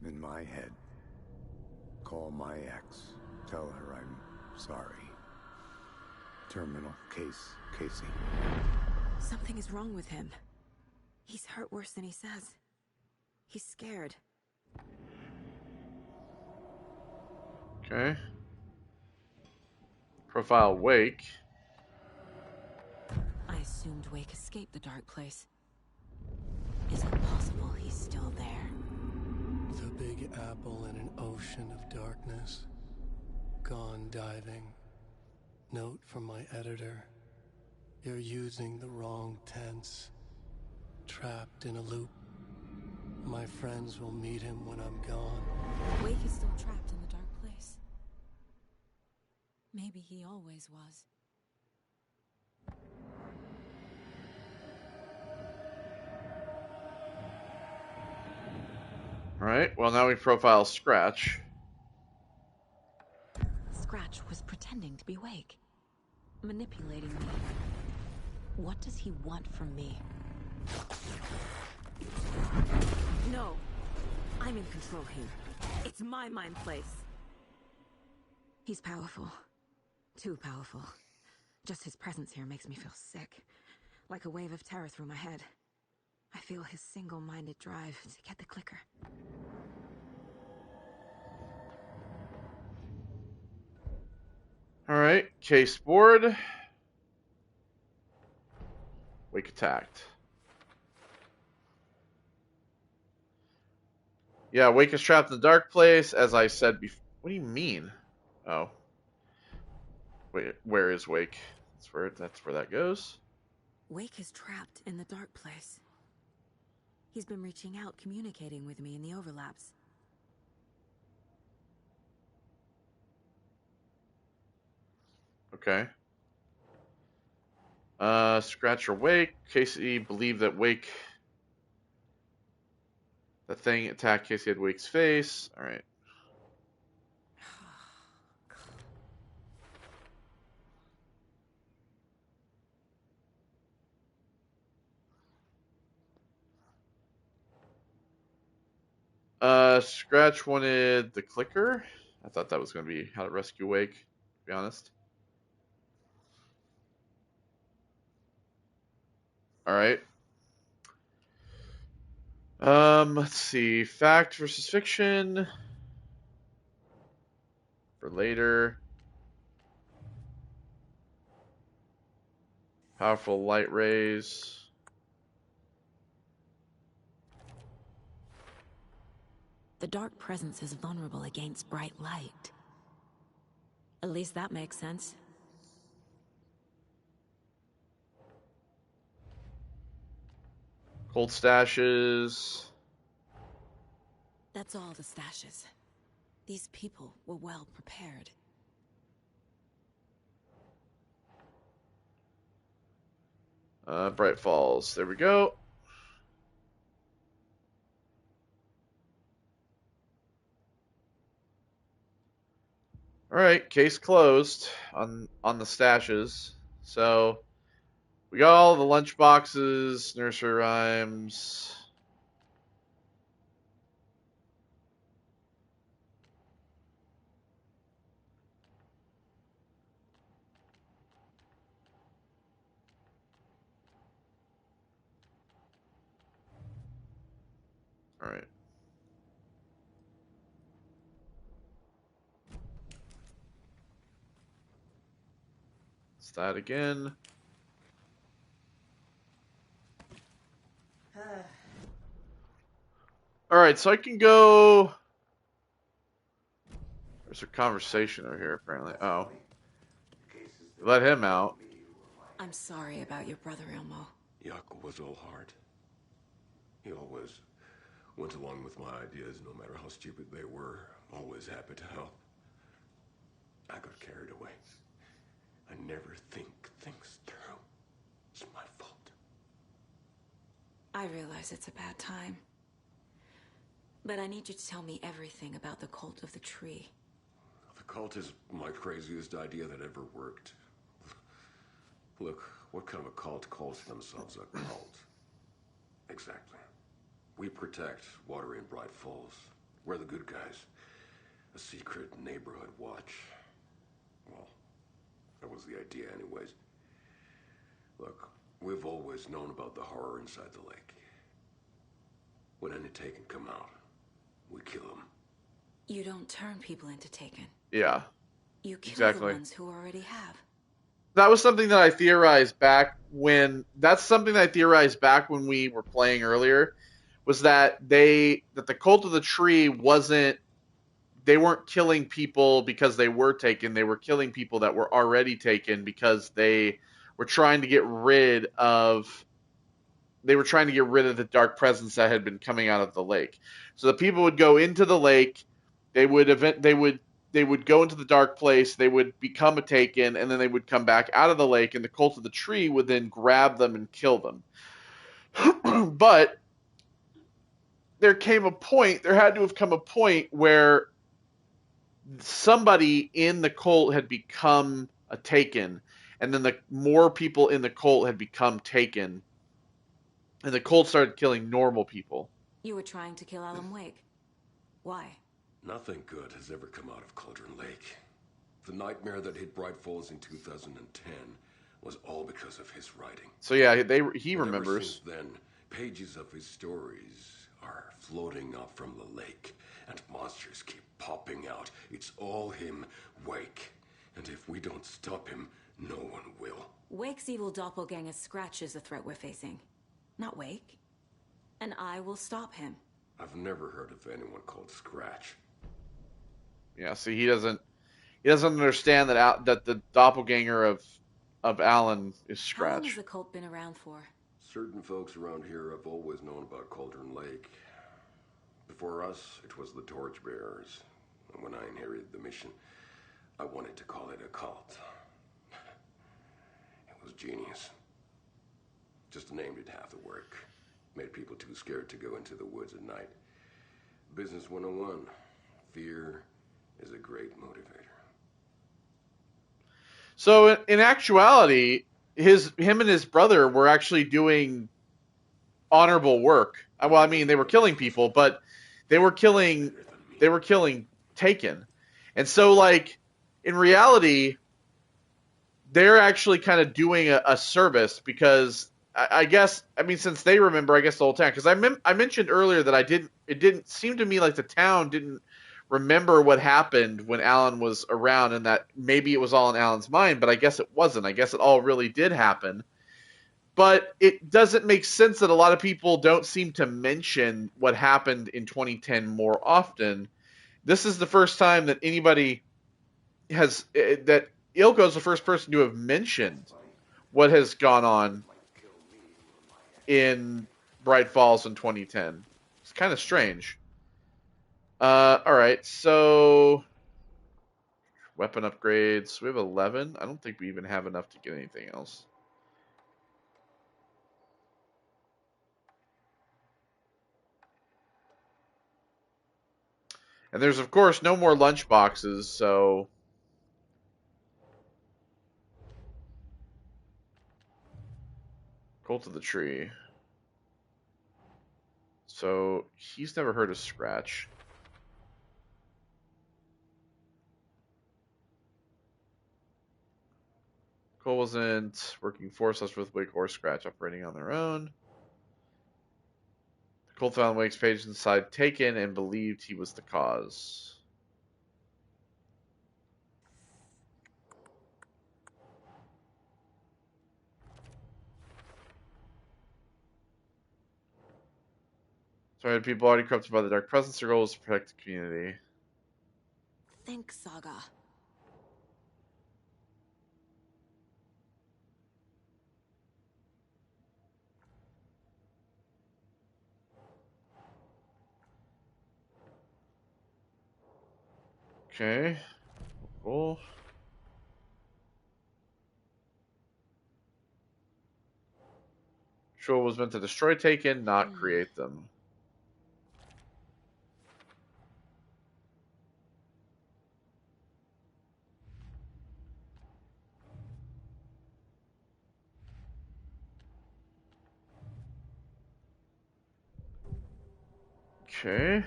In my head. Call my ex. Tell her I'm sorry. Terminal case, Casey. Something is wrong with him. He's hurt worse than he says. He's scared. Okay. Profile Wake. I assumed Wake escaped the dark place. Is it possible he's still there? The Big Apple in an ocean of darkness. Gone diving. Note from my editor. You're using the wrong tense. Trapped in a loop. My friends will meet him when I'm gone. Wake is still trapped in the dark place. Maybe he always was. Alright, well now we profile Scratch. Scratch was pretending to be Wake. Manipulating me. What does he want from me? No. I'm in control here. It's my mind place. He's powerful. Too powerful. Just his presence here makes me feel sick. Like a wave of terror through my head. I feel his single-minded drive to get the clicker. Alright, case board. Wake attacked. Yeah, Wake is trapped in the dark place, as I said before. What do you mean? Oh. Wait, where is Wake? That's where that goes. Wake is trapped in the dark place. He's been reaching out, communicating with me in the overlaps. Okay. Scratch or Wake. Casey believed that Wake... The thing attacked Casey at Wake's face. Alright. Scratch wanted the clicker. I thought that was going to be how to rescue Wake, to be honest. Alright. Let's see. Fact versus fiction. For later. Powerful light rays. The dark presence is vulnerable against bright light. At least that makes sense. Cold stashes. That's all the stashes. These people were well prepared. Bright Falls. There we go. All right, case closed on the stashes. So we got all the lunch boxes, nursery rhymes. All right. It's that again. All right, so I can go. There's a conversation over here, apparently. Oh. Let him out. I'm sorry about your brother, Ilmo. Jakob was all heart. He always went along with my ideas, no matter how stupid they were. Always happy to help. I got carried away. I never think things through. It's my fault. I realize it's a bad time. But I need you to tell me everything about the cult of the tree. The cult is my craziest idea that ever worked. Look, what kind of a cult calls themselves a cult? Exactly. We protect water in Bright Falls. We're the good guys. A secret neighborhood watch. Well, that was the idea anyways. Look, we've always known about the horror inside the lake. When any Taken come out, we kill them. You don't turn people into Taken. Yeah. You kill Exactly. the ones who already have. That was something that I theorized back when. That's something that I theorized back when we were playing earlier. Was that the cult of the tree wasn't. They weren't killing people because they were taken. They were killing people that were already taken because they were trying to get rid of. They were trying to get rid of the dark presence that had been coming out of the lake. So the people would go into the lake. They would go into the dark place, they would become a Taken, and then they would come back out of the lake, and the cult of the tree would then grab them and kill them. But there had to have come a point where somebody in the cult had become a Taken, and then the more people in the cult had become Taken, and the cult started killing normal people. You were trying to kill Alan Wake. Why? Nothing good has ever come out of Cauldron Lake. The nightmare that hit Bright Falls in 2010 was all because of his writing. So yeah, he And remembers. Ever since then, pages of his stories are floating up from the lake, and monsters keep popping out. It's all him, Wake. And if we don't stop him, no one will. Wake's evil doppelganger Scratch is the threat we're facing, not Wake. And I will stop him. I've never heard of anyone called Scratch. Yeah, see, he doesn't understand that the doppelganger of Alan is Scratch. How long has the cult been around for? Certain folks around here have always known about Cauldron Lake. Before us, it was the Torchbearers. And when I inherited the mission, I wanted to call it a cult. It was genius. Just named it half the work. Made people too scared to go into the woods at night. Business 101. Fear is a great motivator. So in actuality, him and his brother were actually doing honorable work. Well, I mean, they were killing people, but they were killing Taken. And so, like, in reality, they're actually kind of doing a service because I guess, I mean, since they remember, I guess the whole town, because I mentioned earlier that it didn't seem to me like the town didn't remember what happened when Alan was around, and that maybe it was all in Alan's mind, but I guess it wasn't. I guess it all really did happen. But it doesn't make sense that a lot of people don't seem to mention what happened in 2010 more often. This is the first time that anybody that Ilko's the first person to have mentioned what has gone on in Bright Falls in 2010. It's kind of strange. All right, so weapon upgrades. We have 11. I don't think we even have enough to get anything else. And there's, of course, no more lunch boxes, so... Cult of the Tree. So, he's never heard of Scratch. Cole wasn't working for us with Wake or Scratch, operating on their own. The cult found Wake's page inside Taken and believed he was the cause. Sorry, people already corrupted by the dark presence. Their goal is to protect the community. Think, Saga. Okay. Cool. Ritual was meant to destroy Taken, not create them. Okay.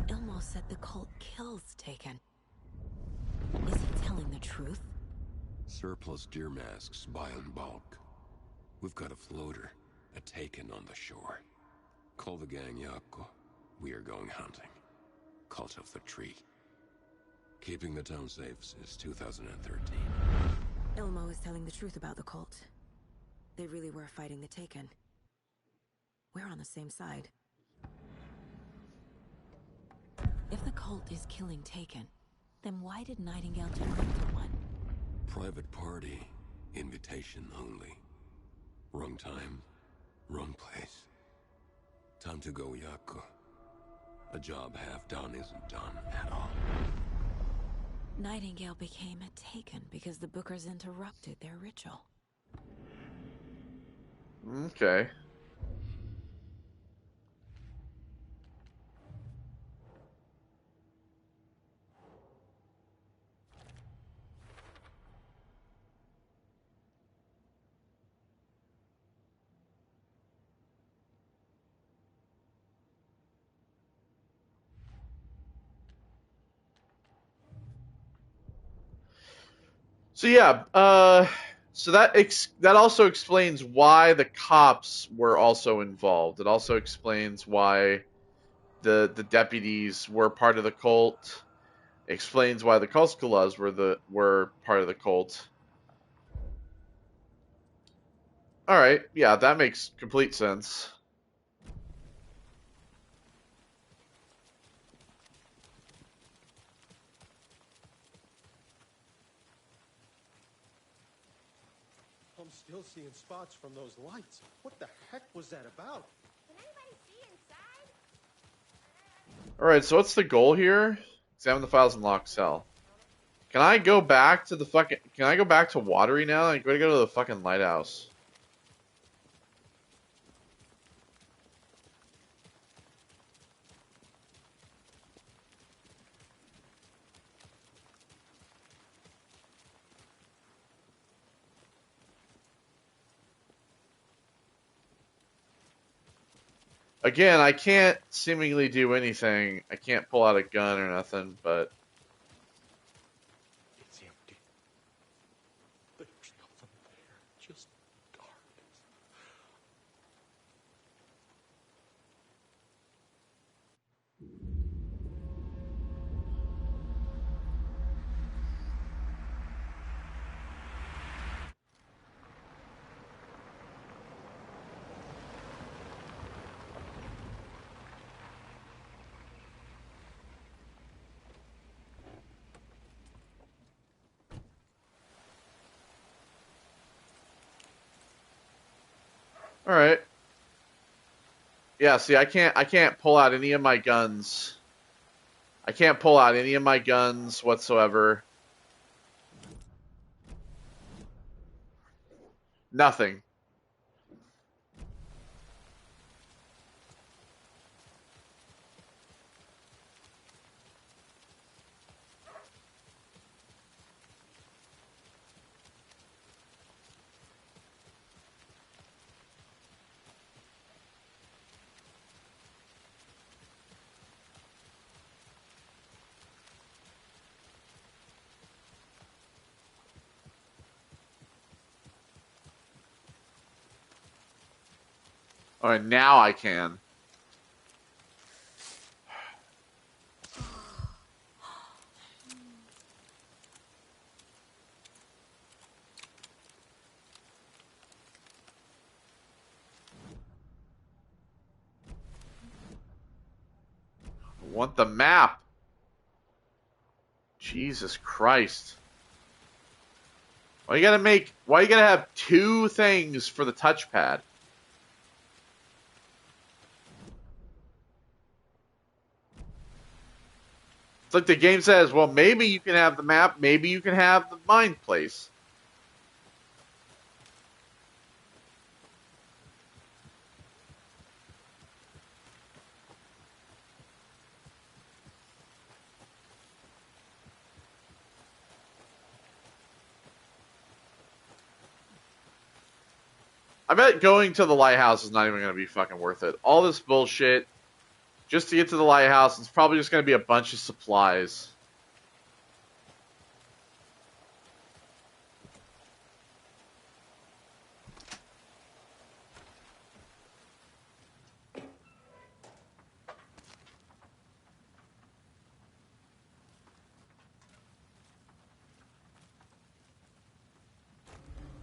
Ilmo said the cult kills Taken. Is he telling the truth? Surplus deer masks buy in bulk. We've got a floater, a Taken on the shore. Call the gang Yako. We are going hunting. Cult of the Tree. Keeping the town safe since 2013. Ilmo is telling the truth about the cult. They really were fighting the Taken. We're on the same side. If the cult is killing Taken, then why did Nightingale turn into one? Private party. Invitation only. Wrong time. Wrong place. Time to go, Yako. A job half done isn't done at all. Nightingale became a Taken because the Bookers interrupted their ritual. Okay. So yeah, so that also explains why the cops were also involved. It also explains why the deputies were part of the cult. It explains why the Kuskulas were part of the cult. All right, yeah, that makes complete sense. I'm still seeing spots from those lights. What the heck was that about? Can anybody see inside? All right, so what's the goal here? Examine the files and lock cell. Can I go back to the fucking? Can I go back to Watery now? I'm going to go to the fucking lighthouse. Again, I can't seemingly do anything. I can't pull out a gun or nothing, but... It's empty. There's nothing there. Just darkness. Alright. Yeah, see, I can't pull out any of my guns. I can't pull out any of my guns whatsoever. Nothing. Alright, now I can. I want the map. Jesus Christ. Why you gotta have two things for the touchpad? It's like the game says, well, maybe you can have the map, maybe you can have the mind place. I bet going to the lighthouse is not even going to be fucking worth it. All this bullshit, just to get to the lighthouse, it's probably just going to be a bunch of supplies.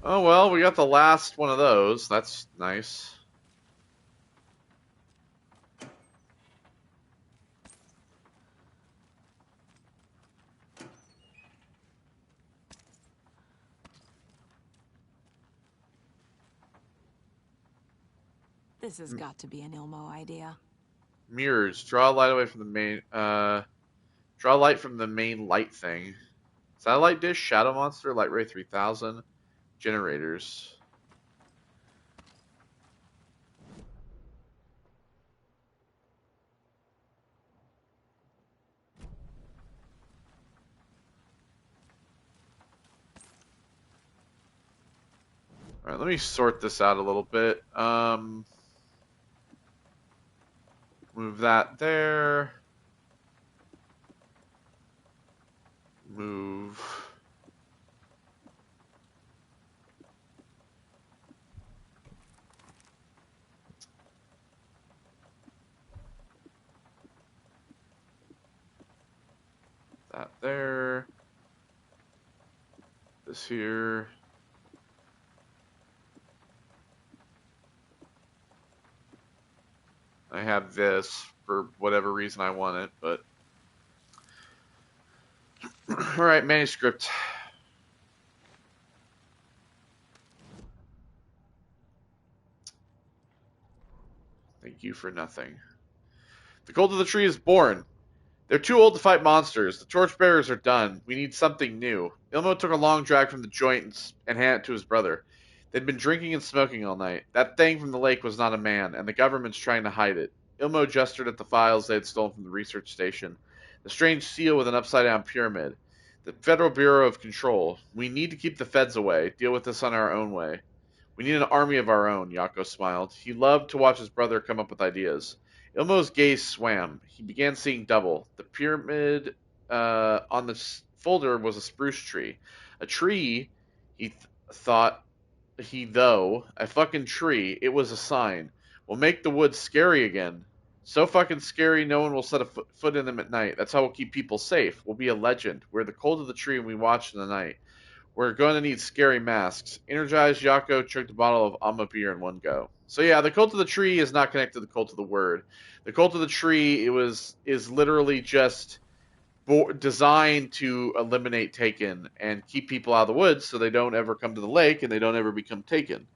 Oh well, we got the last one of those. That's nice. This has got to be an Ilmo idea. Mirrors. Draw light away from the main. Draw light from the main light thing. Satellite dish, shadow monster, light ray 3000, generators. All right, let me sort this out a little bit. Move that there. Move. That there. This here. I have this for whatever reason I want it, but all right, manuscript. Thank you for nothing. The cult of the tree is born. They're too old to fight monsters. The torchbearers are done. We need something new. Ilmo took a long drag from the joint and handed it to his brother. They'd been drinking and smoking all night. That thing from the lake was not a man, and the government's trying to hide it. Ilmo gestured at the files they had stolen from the research station. The strange seal with an upside-down pyramid. The Federal Bureau of Control. We need to keep the feds away. Deal with this on our own way. We need an army of our own, Yako smiled. He loved to watch his brother come up with ideas. Ilmo's gaze swam. He began seeing double. The pyramid on the folder was a spruce tree. A tree, thought a fucking tree. It was a sign. We'll make the woods scary again. So fucking scary, no one will set a foot in them at night. That's how we'll keep people safe. We'll be a legend. We're the cold of the tree and we watch in the night. We're going to need scary masks. Energized Yako chugged a bottle of Amma beer in one go. So yeah, the cult of the tree is not connected to the cult of the word. The cult of the tree is literally just designed to eliminate Taken and keep people out of the woods so they don't ever come to the lake and they don't ever become Taken.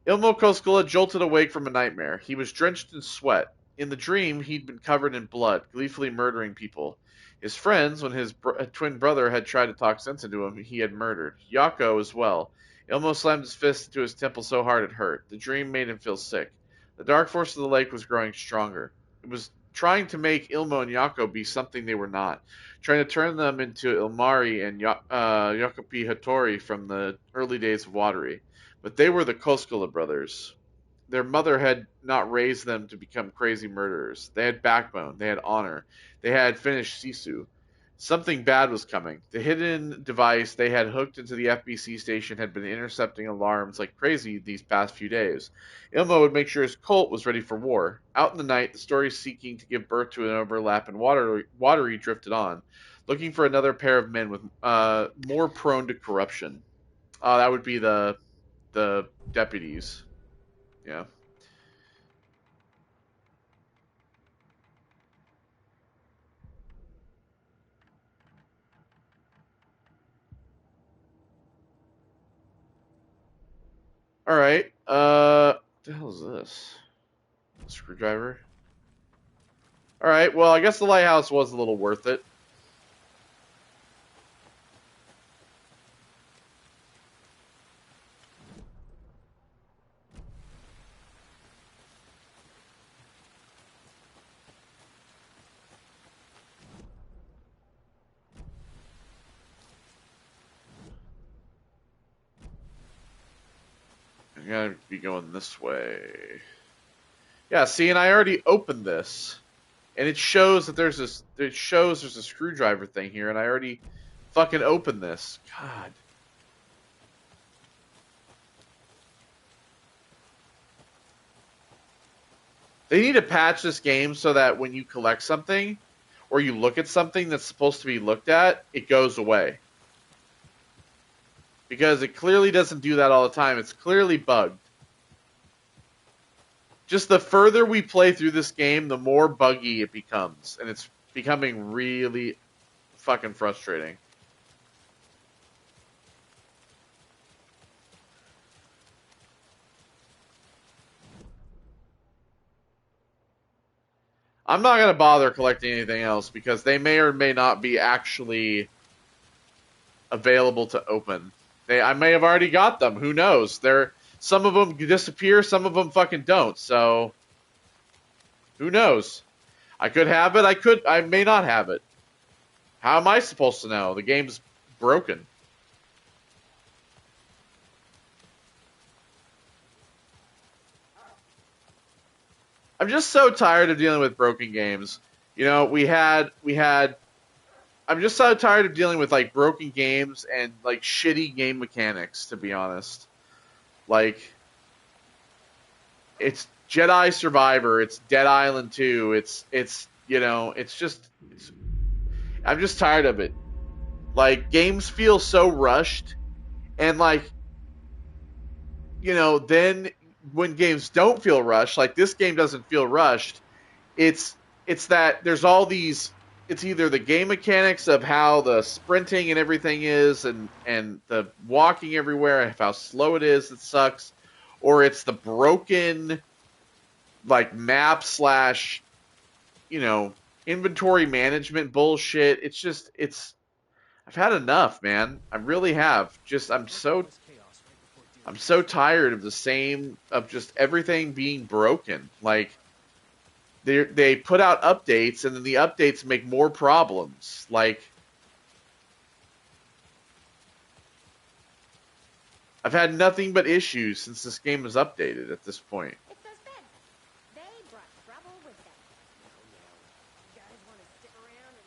Ilmo Koskela jolted awake from a nightmare. He was drenched in sweat. In the dream, he'd been covered in blood, gleefully murdering people. His friends, when his twin brother had tried to talk sense into him, he had murdered. Yako as well. Ilmo slammed his fist into his temple so hard it hurt. The dream made him feel sick. The dark force of the lake was growing stronger. It was trying to make Ilmo and Yako be something they were not, trying to turn them into Ilmari and Yakopi Hattori from the early days of Watery. But they were the Koskela brothers. Their mother had not raised them to become crazy murderers. They had backbone. They had honor. They had finished Sisu. Something bad was coming. The hidden device they had hooked into the FBC station had been intercepting alarms like crazy these past few days. Ilmo would make sure his cult was ready for war. Out in the night, the story seeking to give birth to an overlap and watery drifted on, looking for another pair of men with more prone to corruption. That would be the deputies. Yeah. All right. What the hell is this? A screwdriver. All right. Well, I guess the lighthouse was a little worth it. I gotta be going this way. Yeah. See, and I already opened this, and it shows that there's this. It shows there's a screwdriver thing here, and I already fucking opened this. God. They need to patch this game so that when you collect something or you look at something that's supposed to be looked at, it goes away. Because it clearly doesn't do that all the time. It's clearly bugged. Just the further we play through this game, the more buggy it becomes. And it's becoming really fucking frustrating. I'm not going to bother collecting anything else because they may or may not be actually available to open. I may have already got them. Who knows? Some of them disappear, some of them fucking don't. So who knows? I could have it. I may not have it. How am I supposed to know? The game's broken. I'm just so tired of dealing with broken games. You know, I'm just so tired of dealing with like broken games and like shitty game mechanics, to be honest. Like, it's Jedi Survivor, it's Dead Island 2, I'm just tired of it. Like, games feel so rushed, and like, then when games don't feel rushed, like this game doesn't feel rushed, it's that there's all these, it's either the game mechanics of how the sprinting and everything is and the walking everywhere, how slow it is, it sucks, or it's the broken like map slash inventory management bullshit. I've had enough, man. I really have. I'm so tired of just everything being broken. Like, they put out updates and then the updates make more problems. Like, I've had nothing but issues since this game was updated at this point. It's those feds. They brought trouble with them. You guys want to stick around and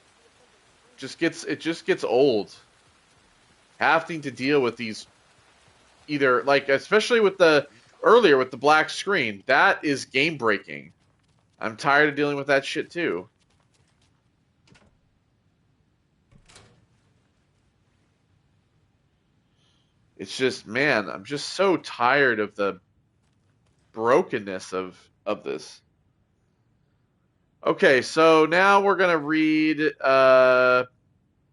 see if It just gets old. Having to deal with these, either like, especially with the black screen, that is game breaking. I'm tired of dealing with that shit too. It's just, man, I'm just so tired of the brokenness of this. Okay, so now we're gonna read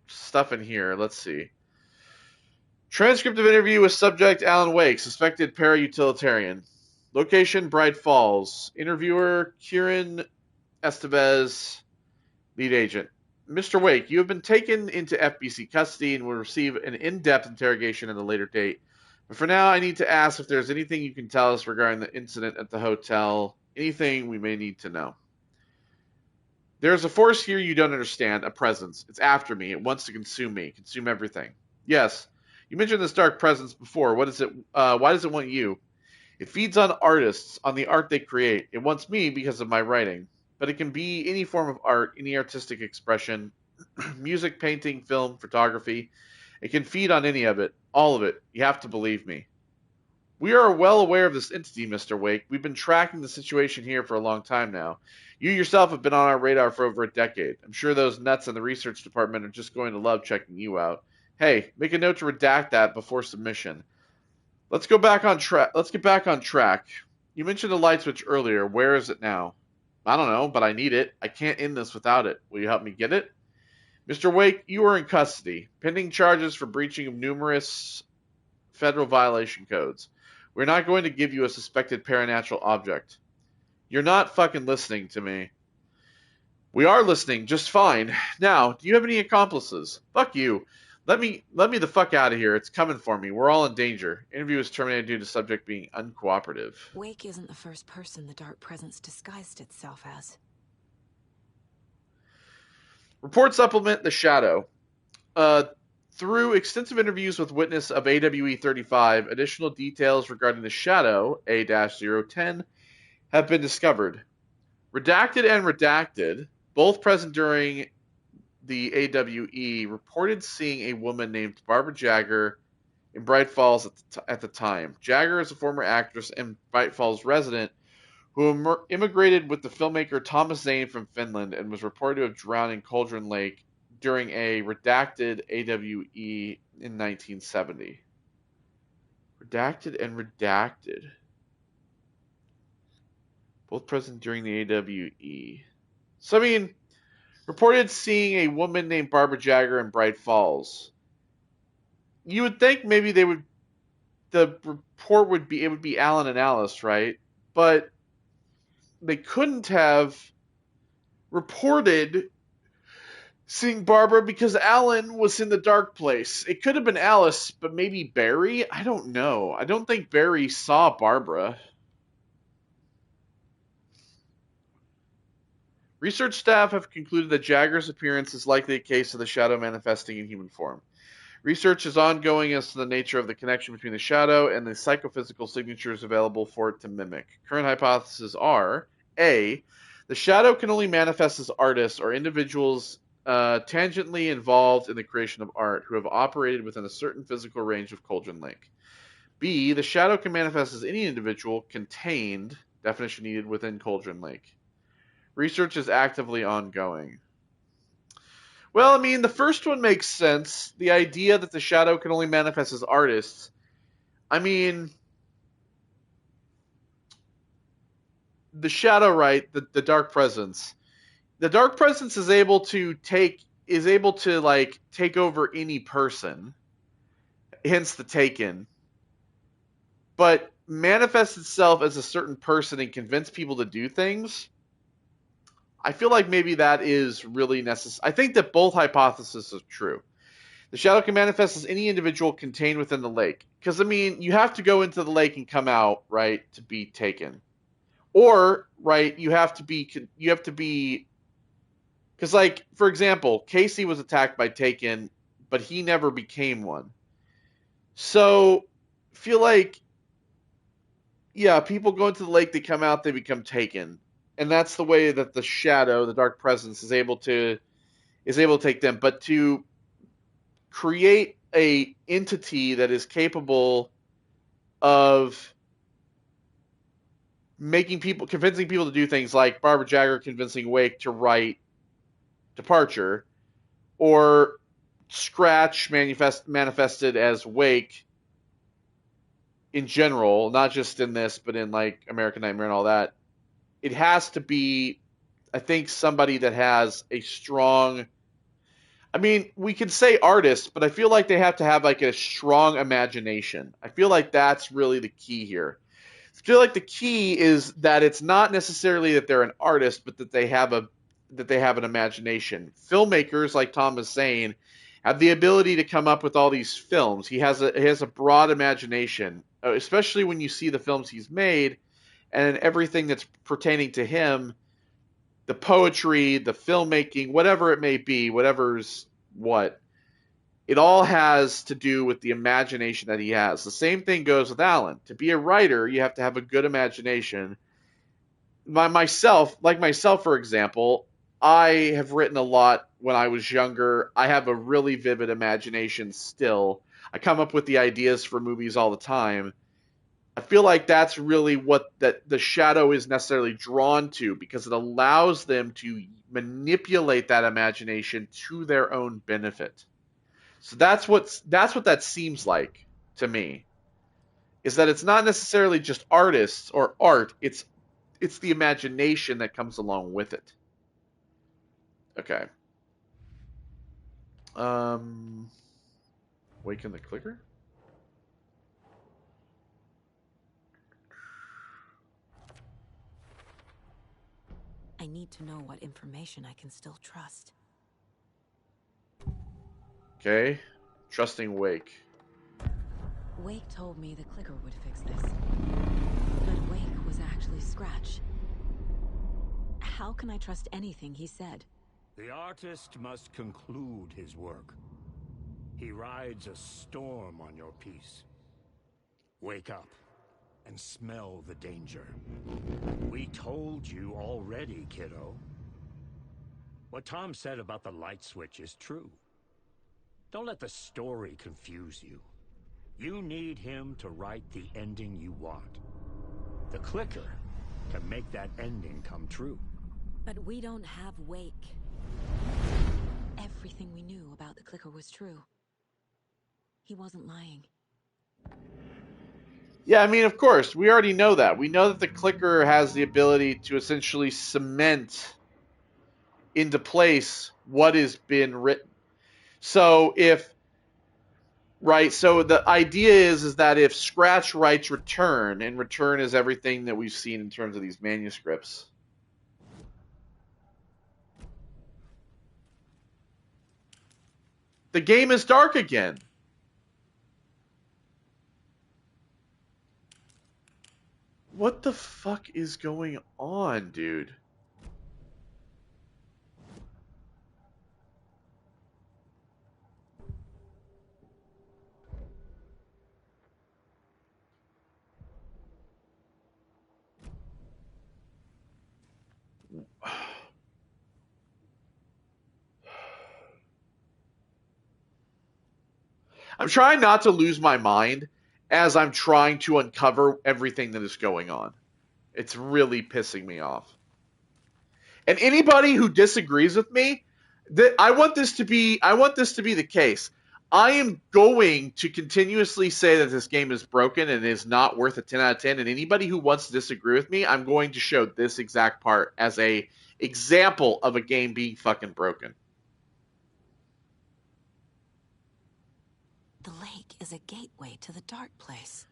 stuff in here. Let's see. Transcript of interview with subject Alan Wake, suspected para-utilitarian. Location, Bright Falls. Interviewer, Kieran Estevez, lead agent. Mr. Wake, you have been taken into FBC custody and will receive an in-depth interrogation at a later date. But for now, I need to ask if there's anything you can tell us regarding the incident at the hotel. Anything we may need to know. There's a force here you don't understand, a presence. It's after me. It wants to consume me, consume everything. Yes, You mentioned this dark presence before. What is it? Why does it want you? It feeds on artists, on the art they create. It wants me because of my writing. But it can be any form of art, any artistic expression, music, painting, film, photography. It can feed on any of it, all of it. You have to believe me. We are well aware of this entity, Mr. Wake. We've been tracking the situation here for a long time now. You yourself have been on our radar for over a decade. I'm sure those nuts in the research department are just going to love checking you out. Hey, make a note to redact that before submission. Let's go back on track. Let's get back on track. You mentioned a light switch earlier. Where is it now? I don't know, but I need it. I can't end this without it. Will you help me get it? Mr. Wake, you are in custody, pending charges for breaching of numerous federal violation codes. We're not going to give you a suspected paranatural object. You're not fucking listening to me. We are listening just fine. Now, do you have any accomplices? Fuck you. Let me the fuck out of here. It's coming for me. We're all in danger. Interview is terminated due to subject being uncooperative. Wake isn't the first person the Dark Presence disguised itself as. Report supplement The Shadow. Through extensive interviews with witness of AWE 35, additional details regarding the Shadow, A-010, have been discovered. Redacted and Redacted, both present during the AWE, reported seeing a woman named Barbara Jagger in Bright Falls at the time. Jagger is a former actress and Bright Falls resident who immigrated with the filmmaker Thomas Zane from Finland and was reported to have drowned in Cauldron Lake during a redacted AWE in 1970. Redacted and Redacted. Both present during the AWE. So, I mean, reported seeing a woman named Barbara Jagger in Bright Falls. You would think maybe the report would be, it would be Alan and Alice, right? But they couldn't have reported seeing Barbara because Alan was in the dark place. It could have been Alice, but maybe Barry? I don't know. I don't think Barry saw Barbara. Research staff have concluded that Jagger's appearance is likely a case of the Shadow manifesting in human form. Research is ongoing as to the nature of the connection between the Shadow and the psychophysical signatures available for it to mimic. Current hypotheses are: A, the Shadow can only manifest as artists or individuals tangentially involved in the creation of art who have operated within a certain physical range of Cauldron Lake. B, the Shadow can manifest as any individual contained, definition needed, within Cauldron Lake. Research is actively ongoing. Well, I mean, the first one makes sense. The idea that the Shadow can only manifest as artists. I mean, the Shadow, right? The Dark Presence. The Dark Presence is able to take over any person. Hence the Taken. But manifest itself as a certain person and convince people to do things. I feel like maybe that is really necessary. I think that both hypotheses are true. The Shadow can manifest as any individual contained within the lake. Because, I mean, you have to go into the lake and come out, right, to be taken. Or, right, you have to be, because, like, for example, Casey was attacked by Taken, but he never became one. So, feel like, yeah, people go into the lake, they come out, they become Taken. And that's the way that the Shadow, the Dark Presence, is able to take them. But to create a entity that is capable of convincing people to do things like Barbara Jagger convincing Wake to write Departure, or Scratch manifested as Wake in general, not just in this, but in like American Nightmare and all that. It has to be, I think, somebody that has a strong, I mean, we could say artist, but I feel like they have to have like a strong imagination. I feel like that's really the key here. I feel like the key is that it's not necessarily that they're an artist, but that they have an imagination. Filmmakers like Thomas Zane have the ability to come up with all these films. He has a broad imagination, especially when you see the films he's made and everything that's pertaining to him, the poetry, the filmmaking, whatever it may be, whatever's what. It all has to do with the imagination that he has. The same thing goes with Alan. To be a writer, you have to have a good imagination. Myself, for example, I have written a lot when I was younger. I have a really vivid imagination still. I come up with the ideas for movies all the time. I feel like that's really what that the shadow is necessarily drawn to, because it allows them to manipulate that imagination to their own benefit. So that's what that seems like to me. Is that it's not necessarily just artists or art, it's the imagination that comes along with it. Okay. Waken the clicker? I need to know what information I can still trust. Okay. Trusting Wake. Wake told me the clicker would fix this. But Wake was actually Scratch. How can I trust anything he said? The artist must conclude his work. He rides a storm on your piece. Wake up and smell the danger. We told you already, kiddo. What Tom said about the light switch is true. Don't let the story confuse you. You need him to write the ending you want. The clicker can make that ending come true. But we don't have Wake. Everything we knew about the clicker was true. He wasn't lying. Yeah, I mean, of course, we already know that. We know that the clicker has the ability to essentially cement into place what has been written. So so the idea is that if Scratch writes return, and return is everything that we've seen in terms of these manuscripts. The game is dark again. What the fuck is going on, dude? I'm trying not to lose my mind as I'm trying to uncover everything that is going on. It's really pissing me off. And anybody who disagrees with me, I want this to be the case. I am going to continuously say that this game is broken and is not worth a 10 out of 10. And anybody who wants to disagree with me, I'm going to show this exact part as a example of a game being fucking broken. The lake is a gateway to the dark place.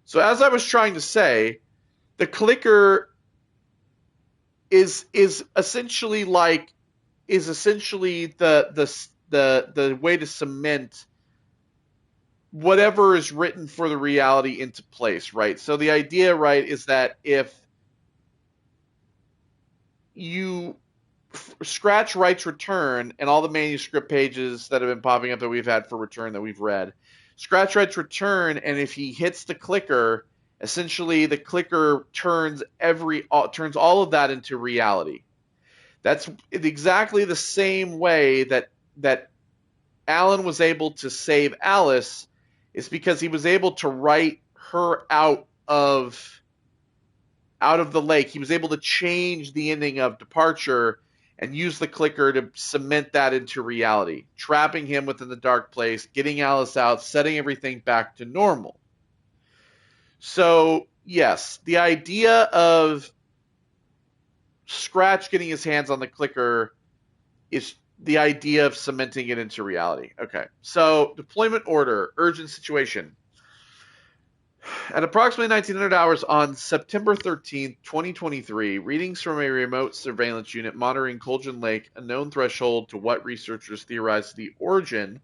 So as I was trying to say, the clicker is essentially the way to cement whatever is written for the reality into place, right? So the idea, right, is that if you Scratch writes return, and all the manuscript pages that have been popping up that we've had for return that we've read, Scratch writes return, and if he hits the clicker, essentially the clicker turns all of that into reality. That's exactly the same way that Alan was able to save Alice, is because he was able to write her out of the lake. He was able to change the ending of Departure and use the clicker to cement that into reality, trapping him within the dark place, getting Alice out, setting everything back to normal. So, yes, the idea of Scratch getting his hands on the clicker is the idea of cementing it into reality. Okay, so deployment order, urgent situation. At approximately 1900 hours on September 13th, 2023, readings from a remote surveillance unit monitoring Colgan Lake, a known threshold to what researchers theorize the origin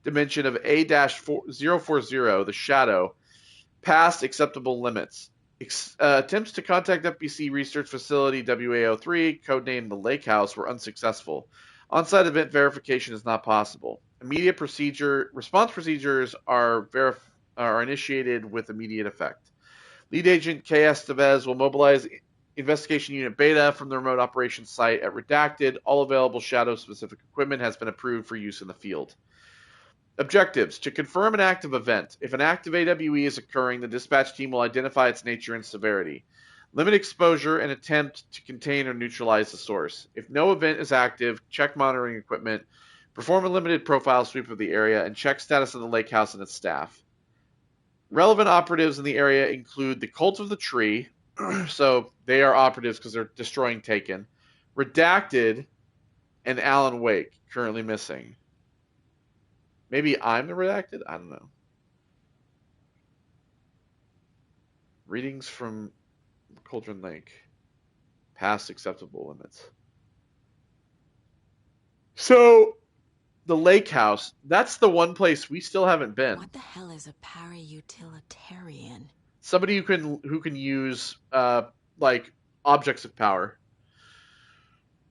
dimension of A-040, the Shadow, past acceptable limits. Attempts to contact FBC Research Facility WA03, codenamed the Lake House, were unsuccessful. On-site event verification is not possible. response procedures are initiated with immediate effect. Lead agent K. Estevez will mobilize Investigation Unit Beta from the remote operations site at Redacted. All available Shadow-specific equipment has been approved for use in the field. Objectives. To confirm an active event. If an active AWE is occurring, the dispatch team will identify its nature and severity. Limit exposure and attempt to contain or neutralize the source. If no event is active, check monitoring equipment, perform a limited profile sweep of the area, and check status of the lake house and its staff. Relevant operatives in the area include the Cult of the Tree, so they are operatives because they're destroying Taken, Redacted, and Alan Wake, currently missing. Maybe I'm the Redacted? I don't know. Readings from Cauldron Lake. Past acceptable limits. So, the lake house, that's the one place we still haven't been. What the hell is a para-utilitarian? Somebody who can use like objects of power.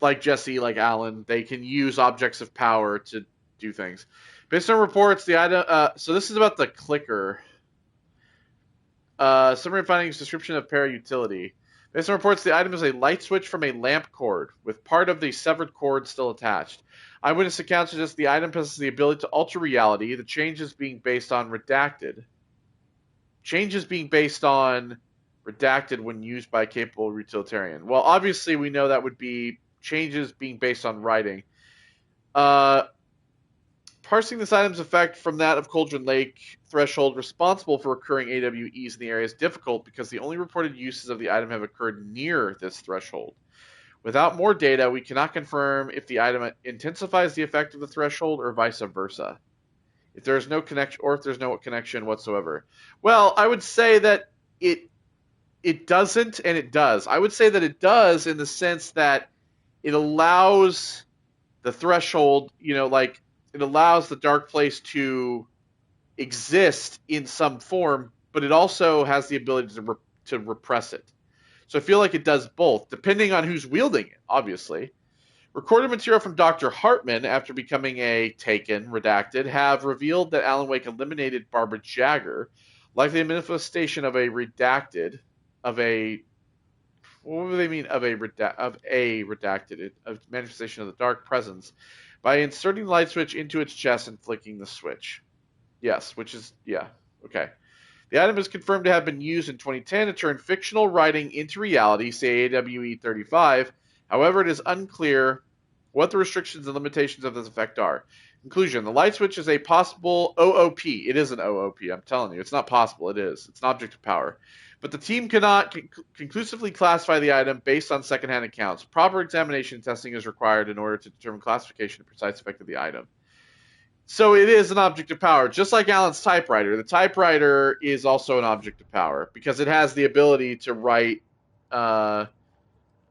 Like Jesse, like Alan, they can use objects of power to do things. Based on reports, the item. So this is about the clicker. Summary findings: description of para-utility. Based on reports, the item is a light switch from a lamp cord, with part of the severed cord still attached. Eyewitness accounts suggest the item possesses the ability to alter reality. The changes being based on Redacted. Changes being based on Redacted when used by a capable utilitarian. Well, obviously we know that would be changes being based on writing. Parsing this item's effect from that of Cauldron Lake threshold responsible for occurring AWEs in the area is difficult because the only reported uses of the item have occurred near this threshold. Without more data, we cannot confirm if the item intensifies the effect of the threshold or vice versa. If there is no connection, or if there's no connection whatsoever. Well, I would say that it doesn't and it does. I would say that it does in the sense that it allows the threshold, like it allows the dark place to exist in some form, but it also has the ability to repress it. So I feel like it does both, depending on who's wielding it, obviously. Recorded material from Dr. Hartman, after becoming a Taken, Redacted, have revealed that Alan Wake eliminated Barbara Jagger, likely a manifestation of a Redacted, of a... What do they mean of a Redacted? A manifestation of the dark presence, by inserting the light switch into its chest and flicking the switch. Yes, which is... Yeah, okay. The item is confirmed to have been used in 2010 to turn fictional writing into reality, say AWE 35. However, it is unclear what the restrictions and limitations of this effect are. Conclusion: the light switch is a possible OOP. It is an OOP, I'm telling you. It's not possible, it is. It's an object of power. But the team cannot conclusively classify the item based on secondhand accounts. Proper examination and testing is required in order to determine classification and precise effect of the item. So it is an object of power, just like Alan's typewriter. The typewriter is also an object of power because it has the ability to write.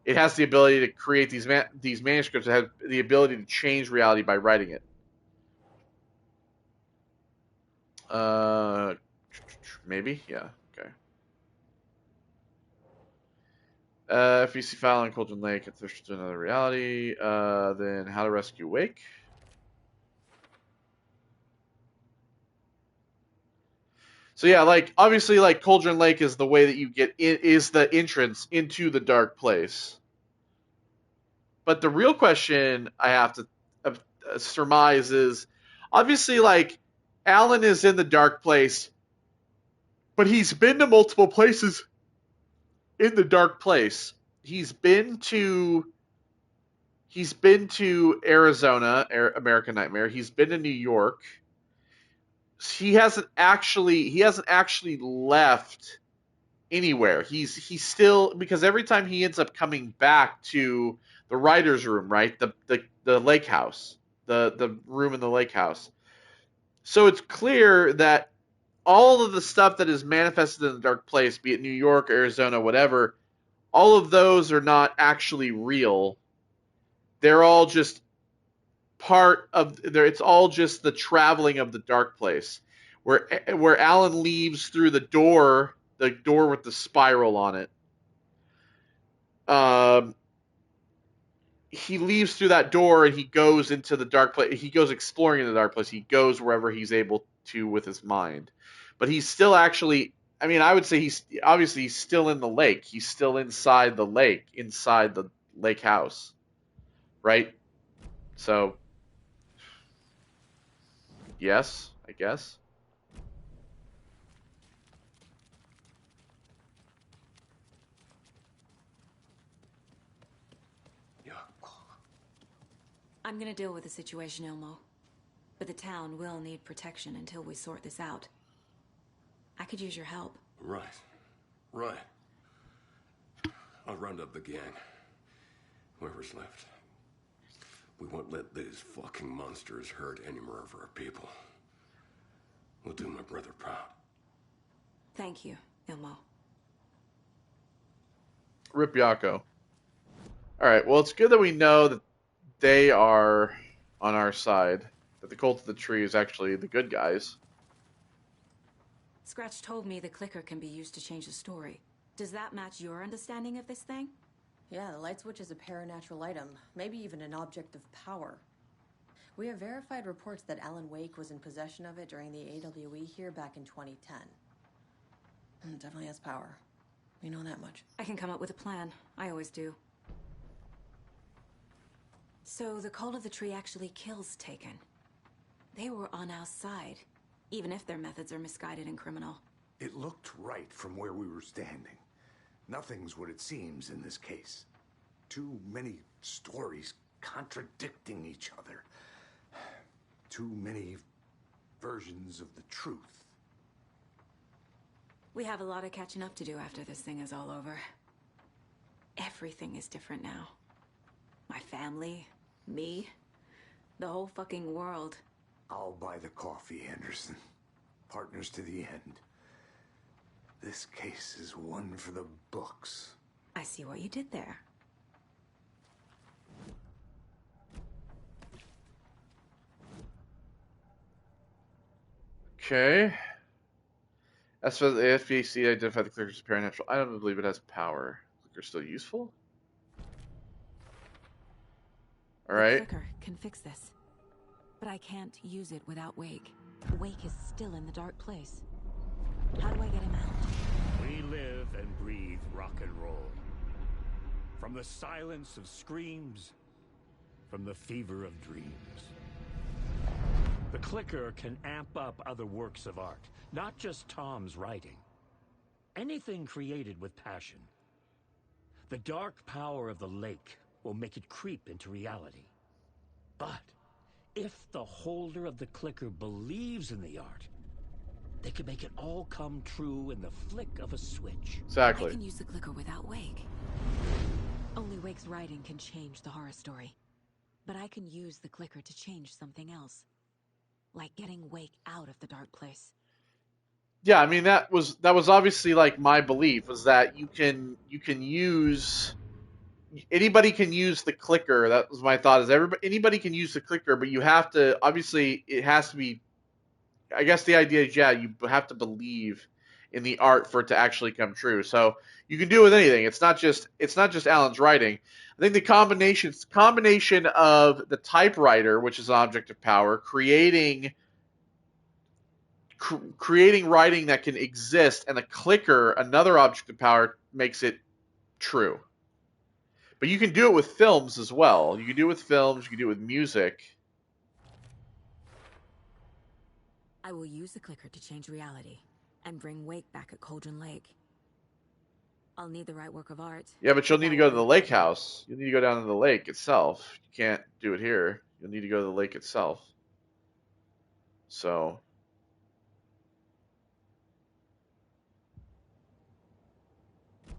It has the ability to create these manuscripts. It has the ability to change reality by writing it. Maybe, yeah, okay. If you see file on Cauldron Lake, it's to another reality. Then how to rescue Wake. So yeah, like obviously, like Cauldron Lake is the way that you get in, is the entrance into the dark place. But the real question I have to surmise is, obviously, like Alan is in the dark place, but he's been to multiple places in the dark place. He's been to Arizona, American Nightmare. He's been to New York. He hasn't actually left anywhere. He's still, because every time he ends up coming back to the writer's room, right? The lake house. The room in the lake house. So it's clear that all of the stuff that is manifested in the dark place, be it New York, Arizona, whatever, all of those are not actually real. They're all just part of there. It's all just the traveling of the dark place, where Alan leaves through the door with the spiral on it. he leaves through that door and he goes into the dark place. He goes exploring in the dark place. He goes wherever he's able to with his mind. But he's still actually, I mean, I would say he's still in the lake. He's still inside the lake house. Right? So, yes, I guess. I'm gonna deal with the situation, Ilmo. But the town will need protection until we sort this out. I could use your help. Right. I'll round up the gang. Whoever's left. We won't let these fucking monsters hurt any more of our people. We'll do my brother proud. Thank you, Ilmo. Rip Yako. Alright, well, it's good that we know that they are on our side. That the Cult of the Tree is actually the good guys. Scratch told me the clicker can be used to change the story. Does that match your understanding of this thing? Yeah, the light switch is a paranatural item, maybe even an object of power. We have verified reports that Alan Wake was in possession of it during the AWE here back in 2010. It definitely has power. We know that much. I can come up with a plan. I always do. So the Cult of the Tree actually kills Taken. They were on our side, even if their methods are misguided and criminal. It looked right from where we were standing. Nothing's what it seems in this case. Too many stories contradicting each other. Too many versions of the truth. We have a lot of catching up to do after this thing is all over. Everything is different now. My family, me, the whole fucking world. I'll buy the coffee, Anderson. Partners to the end. This case is one for the books. I see what you did there. Okay. As for the FBC, identify the clicker as paranatural. I don't believe it has power. Clicker's still useful? Alright. The clicker can fix this. But I can't use it without Wake. Wake is still in the dark place. How do I get him out? We live and breathe rock and roll. From the silence of screams, from the fever of dreams. The clicker can amp up other works of art, not just Tom's writing. Anything created with passion. The dark power of the lake will make it creep into reality. But if the holder of the clicker believes in the art, they can make it all come true in the flick of a switch. Exactly. I can use the clicker without Wake. Only Wake's writing can change the horror story. But I can use the clicker to change something else. Like getting Wake out of the dark place. Yeah, I mean that was obviously like my belief was that you can use anybody can use the clicker. That was my thought. Is anybody can use the clicker, but you have to obviously it has to be. I guess the idea is you have to believe in the art for it to actually come true. So you can do it with anything. It's not just Alan's writing. I think the combination of the typewriter, which is an object of power, creating writing that can exist, and the clicker, another object of power, makes it true. But you can do it with films as well. You can do it with films, you can do it with music. I will use the clicker to change reality and bring Wake back at Cauldron Lake. I'll need the right work of art. Yeah, but you'll need to go to the lake house. You'll need to go down to the lake itself. You can't do it here. You'll need to go to the lake itself. So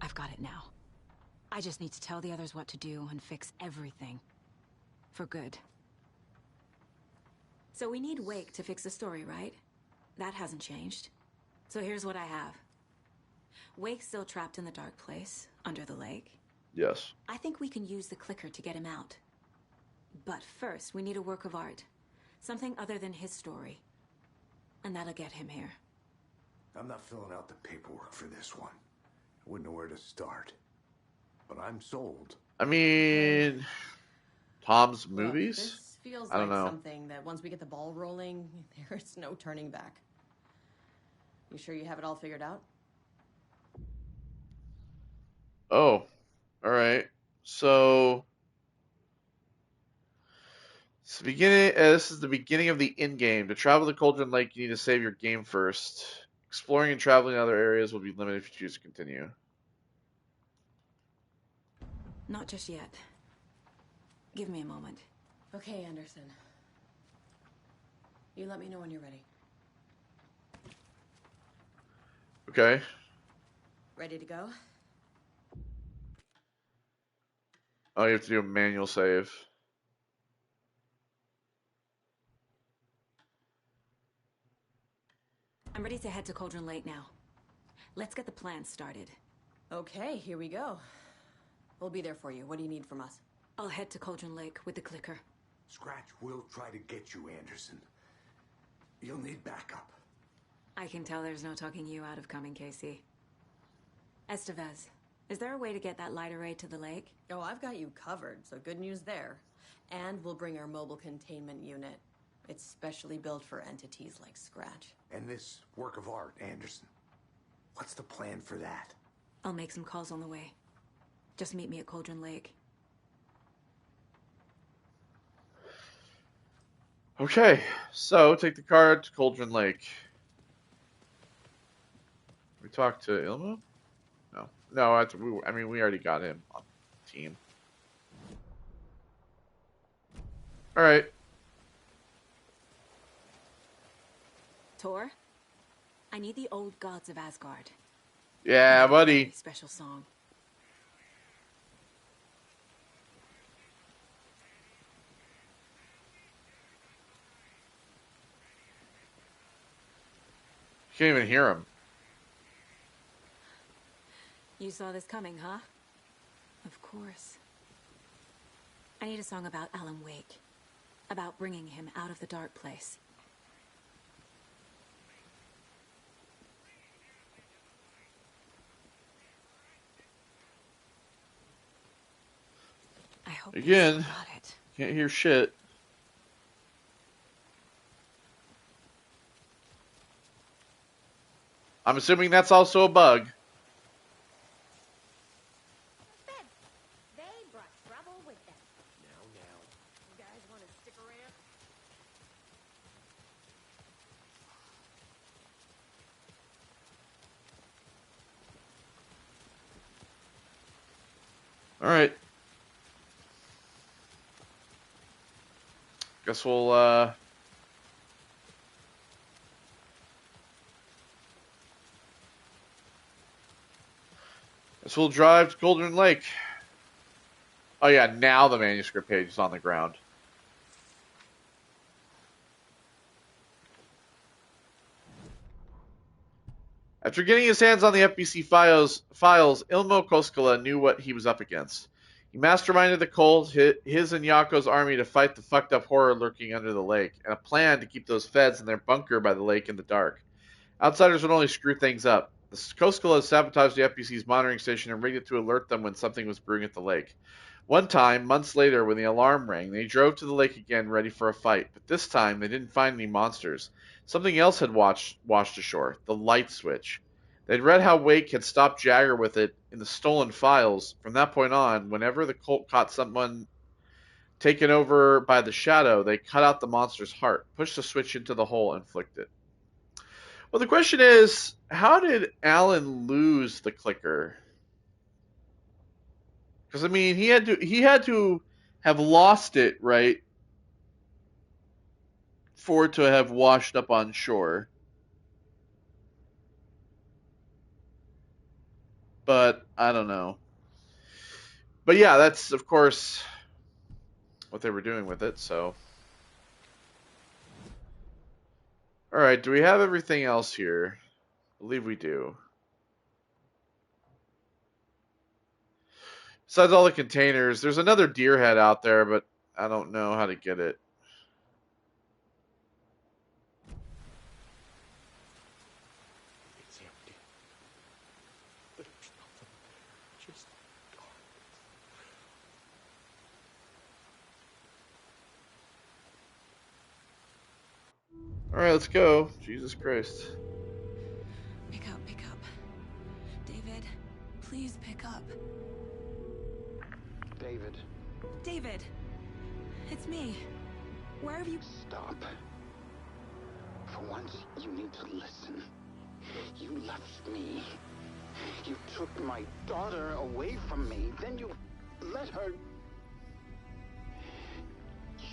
I've got it now. I just need to tell the others what to do and fix everything. For good. So we need Wake to fix the story, right? That hasn't changed. So here's what I have. Wake's still trapped in the dark place, under the lake. yes. I think we can use the clicker to get him out. But first, we need a work of art. Something other than his story. And that'll get him here. I'm not filling out the paperwork for this one. I wouldn't know where to start. But I'm sold. I mean, Palms Look, movies? this feels I don't like know. something that once we get the ball rolling, there's no turning back. You sure you have it all figured out? Oh, all right. So it's the beginning. This is the beginning of the end game. To travel to Cauldron Lake, you need to save your game first. Exploring and traveling in other areas will be limited if you choose to continue. Not just yet. Give me a moment. Okay, Anderson. You let me know when you're ready. Okay. Ready to go? Oh, you have to do a manual save. I'm ready to head to Cauldron Lake now. Let's get the plan started. Okay, here we go. We'll be there for you. What do you need from us? I'll head to Cauldron Lake with the clicker. Scratch will try to get you, Anderson. You'll need backup. I can tell there's no talking you out of coming, Casey. Estevez, is there a way to get that light array to the lake? Oh, I've got you covered, so good news there. And we'll bring our mobile containment unit. It's specially built for entities like Scratch. And this work of art, Anderson. What's the plan for that? I'll make some calls on the way. Just meet me at Cauldron Lake. Okay, so take the car to Cauldron Lake. We talked to Ilmo? No, I mean, we already got him on the team. All right. Tor, I need the old gods of Asgard. Yeah, buddy. Very special song. You can't even hear him. You saw this coming, huh? Of course. I need a song about Alan Wake. About bringing him out of the dark place. I hope Again, got it. can't hear shit. I'm assuming that's also a bug. They brought trouble with them. Now. You guys want to stick around? All right. Guess we'll drive to Cauldron Lake. Oh yeah, now the manuscript page is on the ground. After getting his hands on the FBC files, Ilmo Koskela knew what he was up against. He masterminded the cult, his and Yako's army to fight the fucked up horror lurking under the lake, and a plan to keep those feds in their bunker by the lake in the dark. Outsiders would only screw things up. The Koskela sabotaged the FBC's monitoring station and rigged it to alert them when something was brewing at the lake. One time, months later, when the alarm rang, they drove to the lake again ready for a fight, but this time they didn't find any monsters. Something else had washed ashore, the light switch. They'd read how Wake had stopped Jagger with it in the stolen files. From that point on, whenever the cult caught someone taken over by the shadow, they cut out the monster's heart, pushed the switch into the hole, and flicked it. Well, the question is, how did Alan lose the clicker? Because I mean, he had to have lost it, right, for it to have washed up on shore. But I don't know. But yeah, that's of course what they were doing with it. So, all right, do we have everything else here? I believe we do. Besides all the containers, there's another deer head out there, but I don't know how to get it. It's empty. There's nothing there. Just darkness. Alright, let's go. Jesus Christ. Pick up, pick up. David, please pick up. David. David! It's me. Where have you... Stop. For once, you need to listen. You left me. You took my daughter away from me. Then you let her...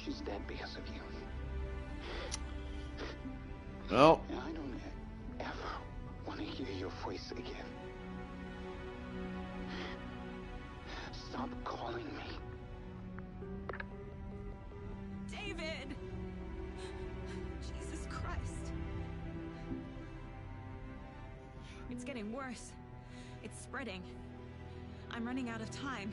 She's dead because of you. Well. And I don't ever want to hear your voice again. Stop calling me. David! Jesus Christ. It's getting worse. It's spreading. I'm running out of time.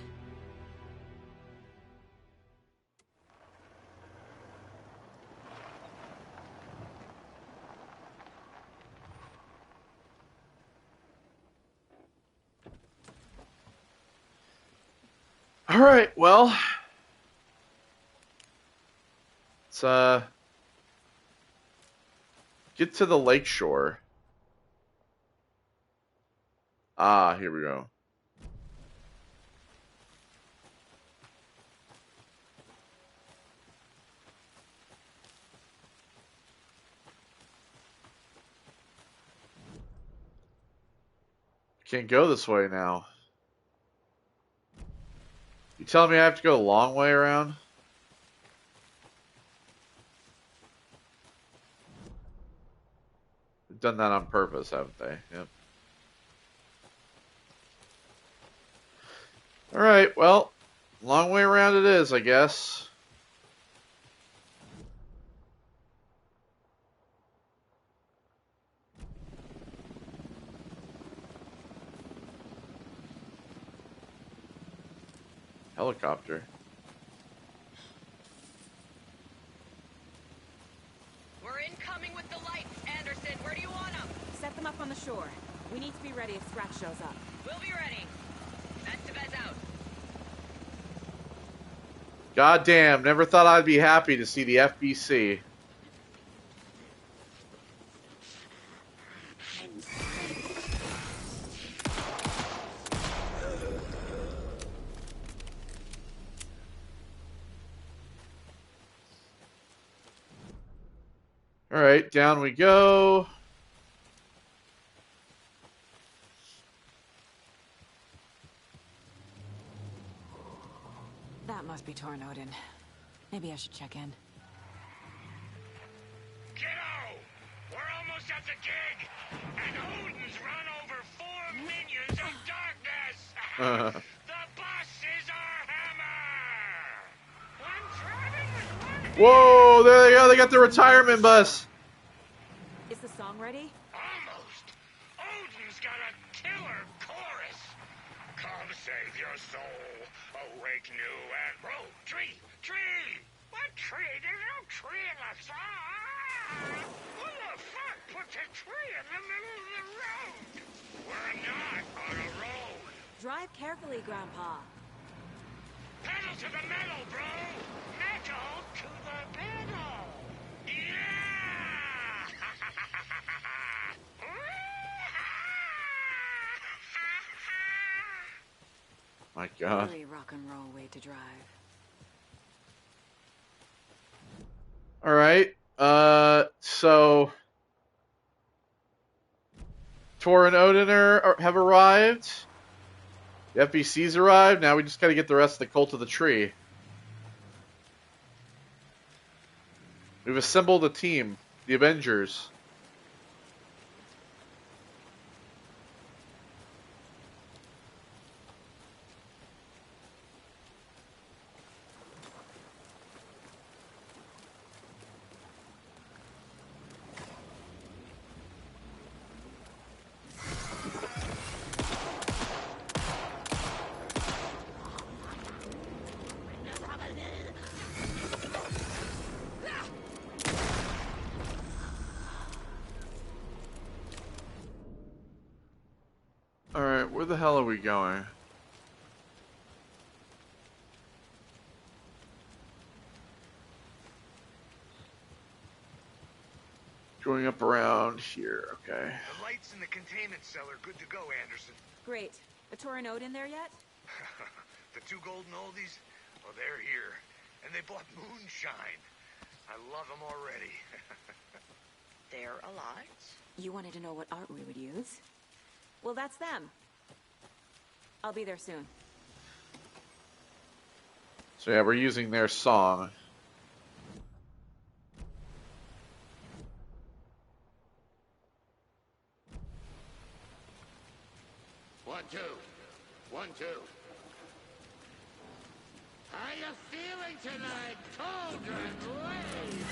Alright, well. Let's get to the lakeshore. Ah, here we go. Can't go this way now. You telling me I have to go the long way around? They've done that on purpose, haven't they? Yep. Alright, well, long way around it is, I guess. Helicopter. We're incoming with the lights, Anderson. Where do you want them? Set them up on the shore. We need to be ready if Scratch shows up. We'll be ready. Estevez out. God damn, never thought I'd be happy to see the FBC. Alright, down we go. That must be Torn Odin. Maybe I should check in. Kiddo! We're almost at the gig! And Odin's run over 4 minions of darkness! The bus is our hammer! I'm driving with one. Whoa, there they go. They got the retirement bus. Is the song ready? Almost! Odin's got a killer chorus! Come save your soul, awake new and... Bro, tree! Tree! What tree? There's no tree in the song! Who the fuck put the tree in the middle of the road? We're not on a road! Drive carefully, Grandpa. Pedal to the metal, bro! Metal to the pedal! Yeah! My God. Very rock and roll way to drive. All right. So Tor and Odin have arrived. The FBC's arrived. Now we just got to get the rest of the cult of the tree. We've assembled a team, the Avengers. Alright, where the hell are we going? Going up around here, okay. The lights in the containment cell are good to go, Anderson. Great. A Tauren Ode in there yet? The two golden oldies? Well, they're here. And they bought moonshine. I love them already. They're a lot. You wanted to know what art we would use? Well, that's them. I'll be there soon. So yeah, we're using their song. One, two. 1, 2. How you feeling tonight, Cauldron Lake?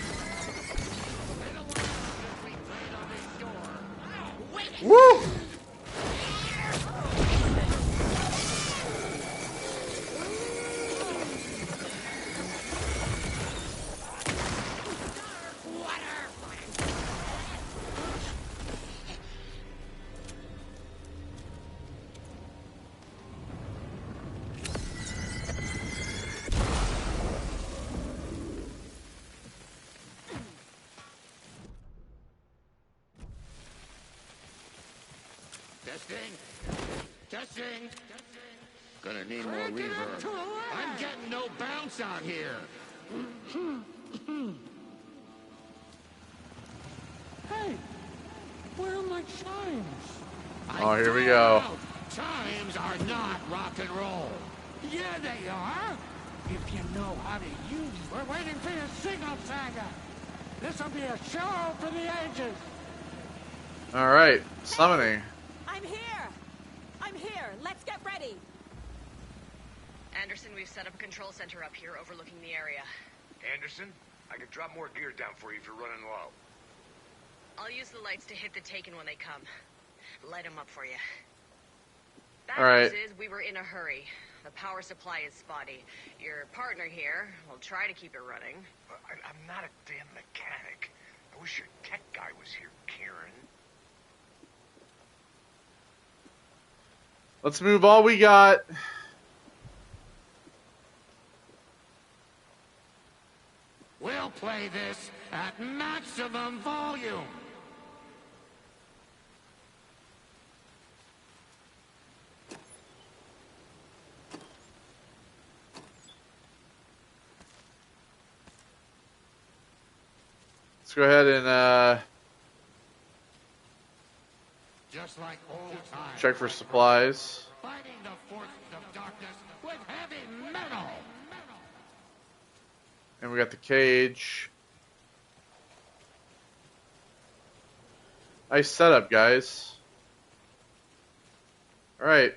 Been a while since we played on this shore. Wait! Woo! Testing. Gonna need more reverb. I'm getting no bounce out here. Hey, where are my chimes? Oh, here we go. Chimes are not rock and roll. Yeah, they are. If you know how to use them. We're waiting for your signal, Saga. This'll be a show for the ages. All right, summoning. I'm here. I'm here. Let's get ready. Anderson, we've set up a control center up here overlooking the area. Anderson, I can drop more gear down for you if you're running low. I'll use the lights to hit the Taken when they come. Light them up for you. Bad All right. news is we were in a hurry. The power supply is spotty. Your partner here will try to keep it running. I'm not a damn mechanic. I wish your tech guy was here, Karen. Let's move all we got. We'll play this at maximum volume. Let's go ahead and Just like old times. check for supplies. Fighting the forces of darkness with heavy metal. And we got the cage. Nice setup, guys. Alright.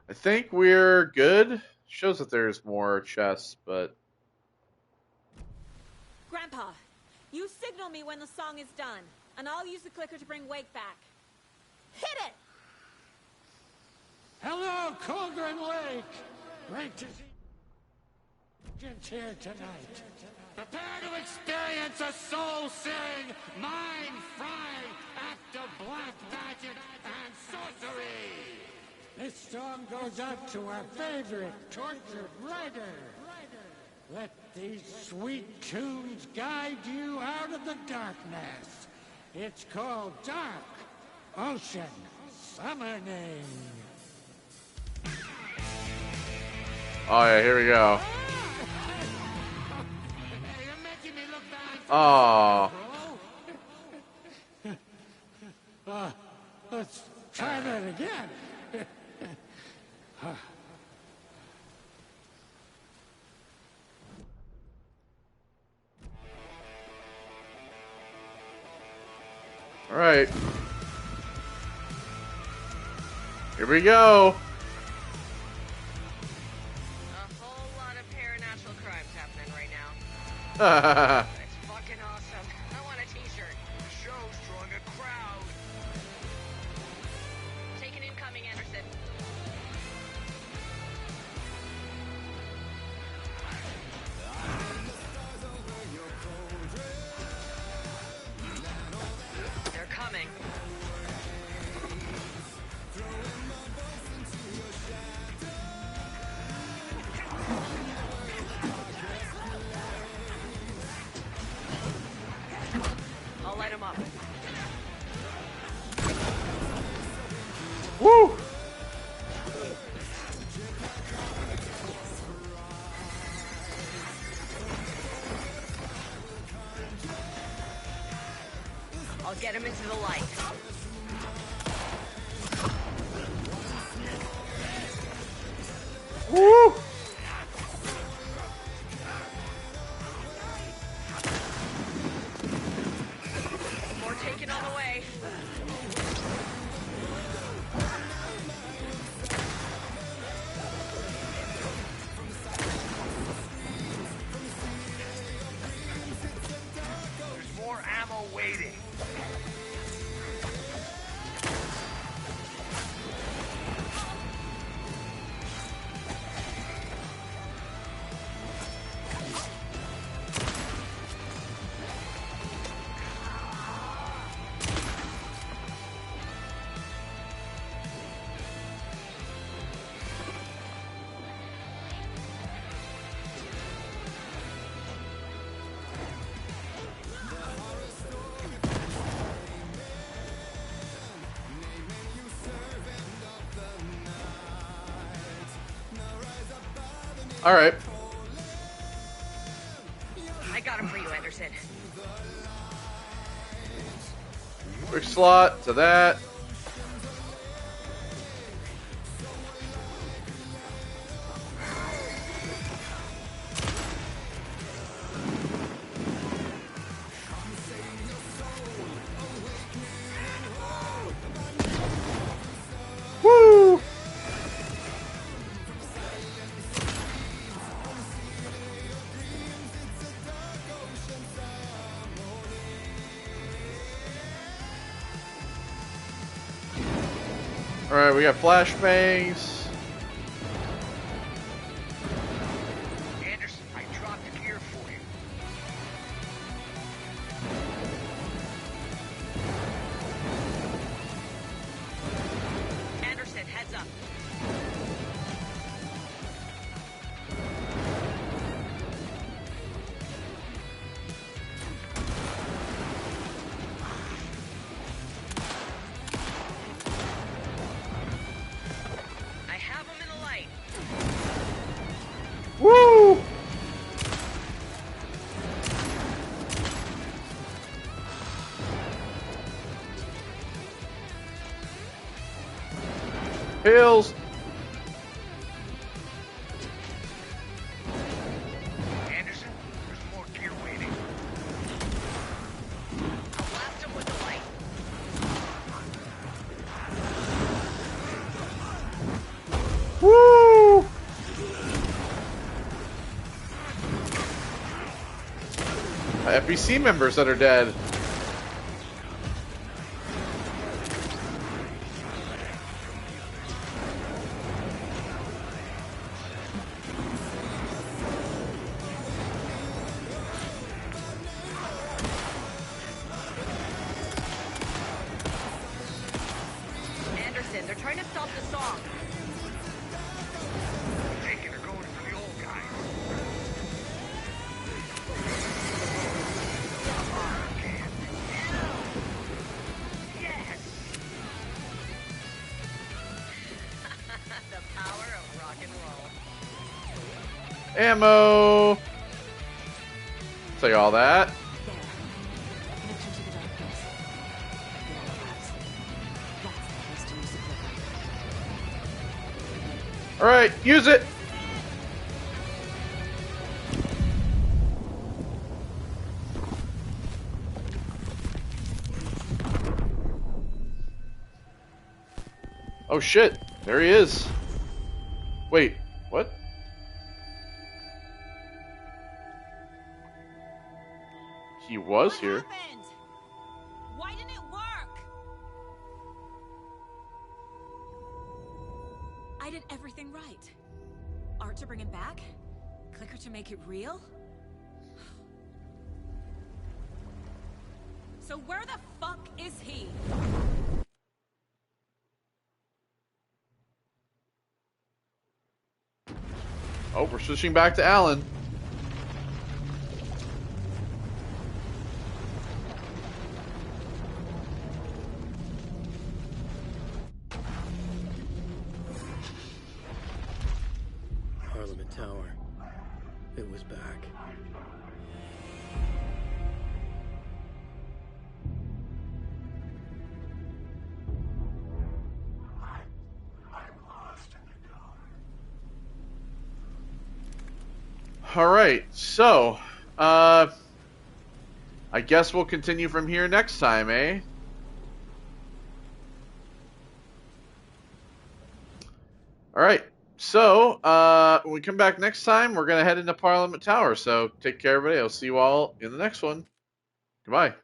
I think we're good. Shows that there's more chests, but... Grandpa, you signal me when the song is done, and I'll use the clicker to bring Wake back. Hit it! Hello, Cauldron Lake. Great to see you here tonight. Prepare to experience a soul-searing, mind-frying act of black magic and sorcery. This song goes out to our favorite tortured writer. Let these sweet tunes guide you out of the darkness. It's called Dark Ocean Summoning. Oh yeah, here we go. Oh. Let's try that again. All right. Here we go. A whole lot of paranatural crimes happening right now. It's fucking awesome. I want a t-shirt. The show's drawing a crowd. Taken incoming, Anderson. They're coming. light him up. Woo! I'll get him into the light. Woo! More taken on the way. There's more ammo waiting. All right. I got him for you, Anderson. Quick slot to that. Woo! All right, we got flashbangs. Anderson, I dropped a gear for you. Anderson, heads up. I have him in the light. Woo! Pills. Anderson, there's more gear waiting. I'll blast him with the light. Woo! FBC members that are dead. Anderson, they're trying to stop the song. Taking or going for the old guy. Yes! The power of rock and roll. Ammo. Take all that. There. Connection to the darkness. That's the place to use the clicker. All right, use it. Oh shit, there he is. Wait, what? He was here. happened? Why didn't it work? I did everything right. Art to bring him back? Clicker to make it real? So where the fuck is he? Oh, we're switching back to Alan. it was back. All right, so I guess we'll continue from here next time, eh? All right. So when we come back next time, we're gonna head into Parliament Tower. So take care, everybody. I'll see you all in the next one. Goodbye.